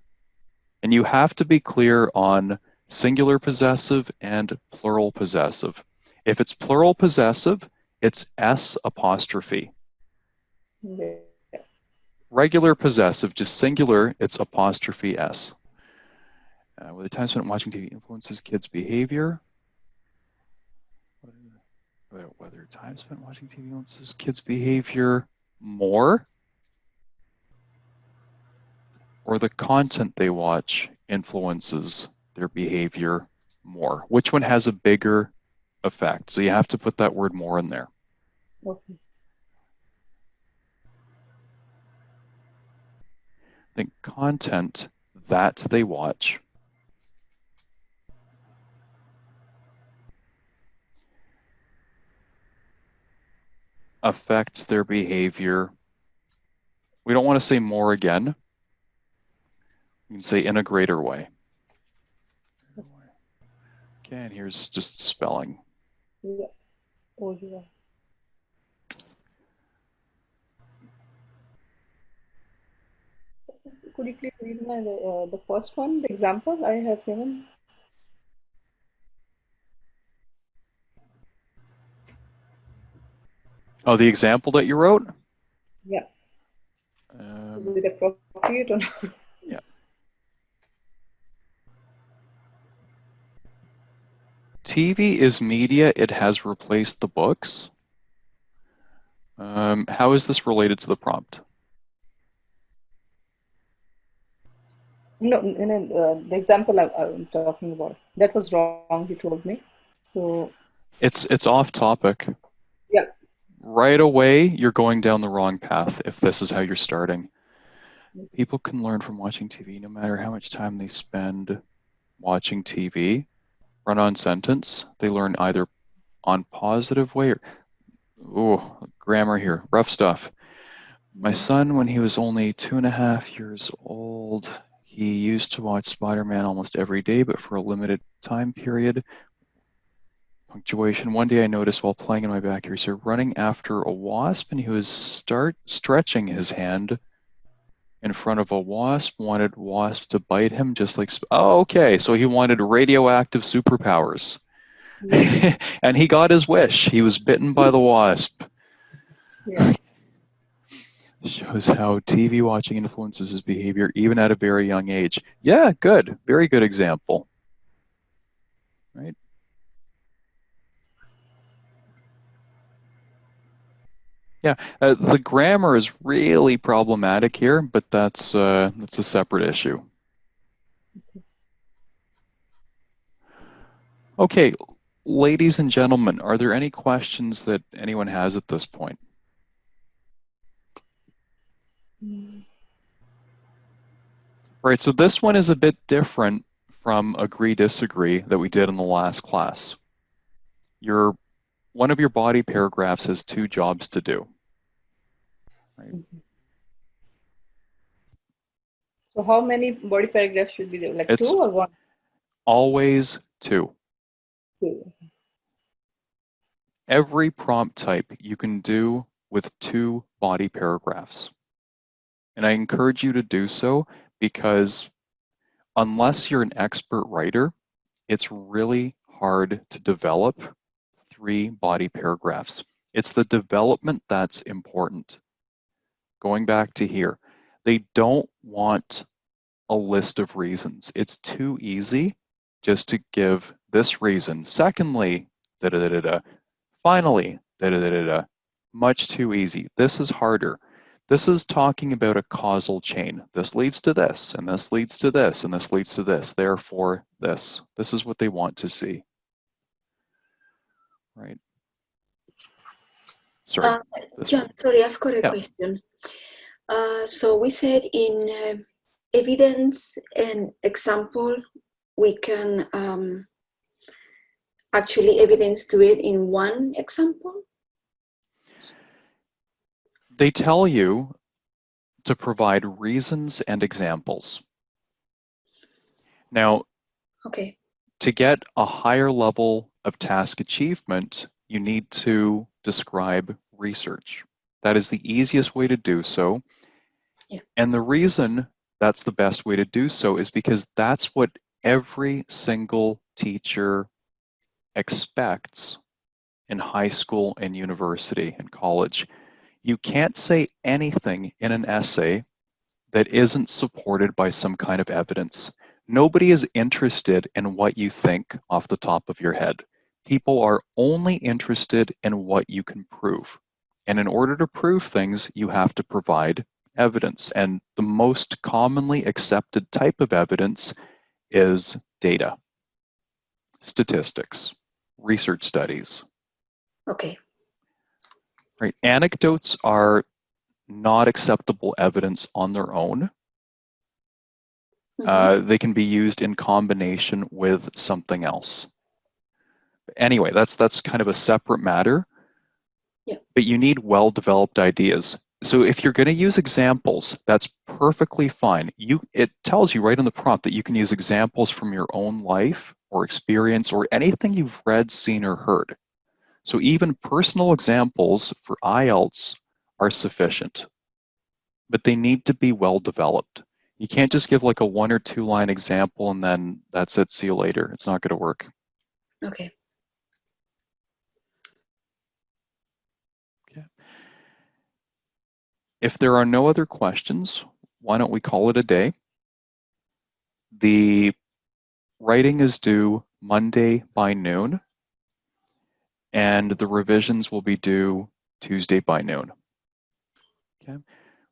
[SPEAKER 1] And you have to be clear on singular possessive and plural possessive. If it's plural possessive, it's S apostrophe.
[SPEAKER 4] Yeah.
[SPEAKER 1] Regular possessive, just singular, it's apostrophe S. Whether time spent watching TV influences kids' behavior. Whether time spent watching TV influences kids' behavior more or the content they watch influences their behavior more? Which one has a bigger effect? So you have to put that word more in there.
[SPEAKER 4] Okay.
[SPEAKER 1] I think content that they watch affects their behavior. We don't want to say more again. We can say in a greater way. Okay, and here's just spelling.
[SPEAKER 4] Yeah. Oh, yeah. Could you please read the first one, the example I have given?
[SPEAKER 1] Oh, the example that you wrote?
[SPEAKER 4] Yeah. Is it appropriate or not?
[SPEAKER 1] Yeah. TV is media. It has replaced the books. How is this related to the prompt?
[SPEAKER 4] No, the example I'm talking about, that was wrong, he told me. So
[SPEAKER 1] It's off topic.
[SPEAKER 4] yeah.
[SPEAKER 1] Right away, you're going down the wrong path if this is how you're starting. People can learn from watching TV no matter how much time they spend watching TV. Run-on sentence. They learn either on positive way or, oh, grammar here, rough stuff. My son, when he was only 2.5 years old, he used to watch Spider-Man almost every day, but for a limited time period. Punctuation. One day I noticed while playing in my backyard, so running after a wasp, and he was stretching his hand in front of a wasp, wanted wasp to bite him, just like, oh, okay, so he wanted radioactive superpowers.
[SPEAKER 4] Yeah.
[SPEAKER 1] And he got his wish. He was bitten by the wasp.
[SPEAKER 4] Yeah.
[SPEAKER 1] Shows how TV watching influences his behavior even at a very young age. Yeah, good. Very good example. Right? Yeah, the grammar is really problematic here, but that's a separate issue. Okay, ladies and gentlemen, are there any questions that anyone has at this point? Right, so this one is a bit different from agree disagree that we did in the last class. One of your body paragraphs has two jobs to do. Right?
[SPEAKER 4] So how many body paragraphs should be there? Like
[SPEAKER 1] It's
[SPEAKER 4] two or one?
[SPEAKER 1] always two.
[SPEAKER 4] Two.
[SPEAKER 1] Every prompt type you can do with two body paragraphs. And I encourage you to do so because unless you're an expert writer, it's really hard to develop 3 body paragraphs. It's the development that's important. Going back to here, they don't want a list of reasons. It's too easy just to give this reason. Secondly, da-da-da-da-da. Finally, da-da-da-da-da. Much too easy. This is harder. This is talking about a causal chain. This leads to this, and this leads to this, and this leads to this. Therefore, this. This is what they want to see. Right? Sorry.
[SPEAKER 5] John, sorry, I've got a
[SPEAKER 1] Yeah.
[SPEAKER 5] question. So we said in evidence and example, we can actually evidence to it in one example?
[SPEAKER 1] They tell you to provide reasons and examples. Now,
[SPEAKER 5] Okay.
[SPEAKER 1] to get a higher level of task achievement, you need to describe research. That is the easiest way to do so.
[SPEAKER 5] Yeah.
[SPEAKER 1] And the reason that's the best way to do so is because that's what every single teacher expects in high school and university and college. You can't say anything in an essay that isn't supported by some kind of evidence. Nobody is interested in what you think off the top of your head. People are only interested in what you can prove. And in order to prove things, you have to provide evidence. And the most commonly accepted type of evidence is data, statistics, research studies.
[SPEAKER 5] Okay.
[SPEAKER 1] Right? Anecdotes are not acceptable evidence on their own. They can be used in combination with something else. Anyway, that's kind of a separate matter.
[SPEAKER 5] Yeah.
[SPEAKER 1] But you need well-developed ideas. So if you're going to use examples, that's perfectly fine. It tells you right in the prompt that you can use examples from your own life or experience or anything you've read, seen, or heard. So even personal examples for IELTS are sufficient, but they need to be well-developed. You can't just give like a 1 or 2 line example and then that's it, see you later. It's not going to work.
[SPEAKER 5] Okay.
[SPEAKER 1] Okay. If there are no other questions, why don't we call it a day? The writing is due Monday by noon, and the revisions will be due Tuesday by noon. Okay.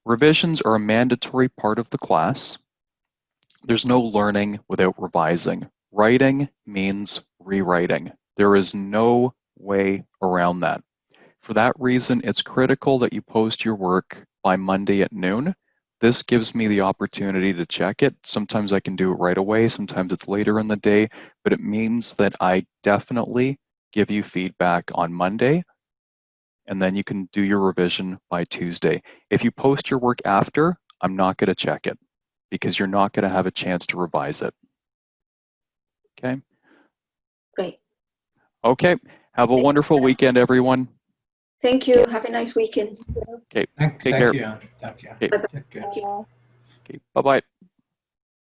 [SPEAKER 1] Revisions are a mandatory part of the class. There's no learning without revising. Writing means rewriting. There is no way around that. For that reason, it's critical that you post your work by Monday at noon. This gives me the opportunity to check it. Sometimes I can do it right away, sometimes it's later in the day, but it means that I definitely give you feedback on Monday, and then you can do your revision by Tuesday. If you post your work after, I'm not going to check it because you're not going to have a chance to revise it. Okay?
[SPEAKER 5] Great.
[SPEAKER 1] Okay. Have a wonderful weekend, everyone.
[SPEAKER 5] Thank you. Have a nice weekend.
[SPEAKER 1] Okay.
[SPEAKER 6] Thank
[SPEAKER 1] Take care.
[SPEAKER 6] you. Thank you.
[SPEAKER 1] Okay.
[SPEAKER 6] Take care.
[SPEAKER 1] Okay. Bye-bye.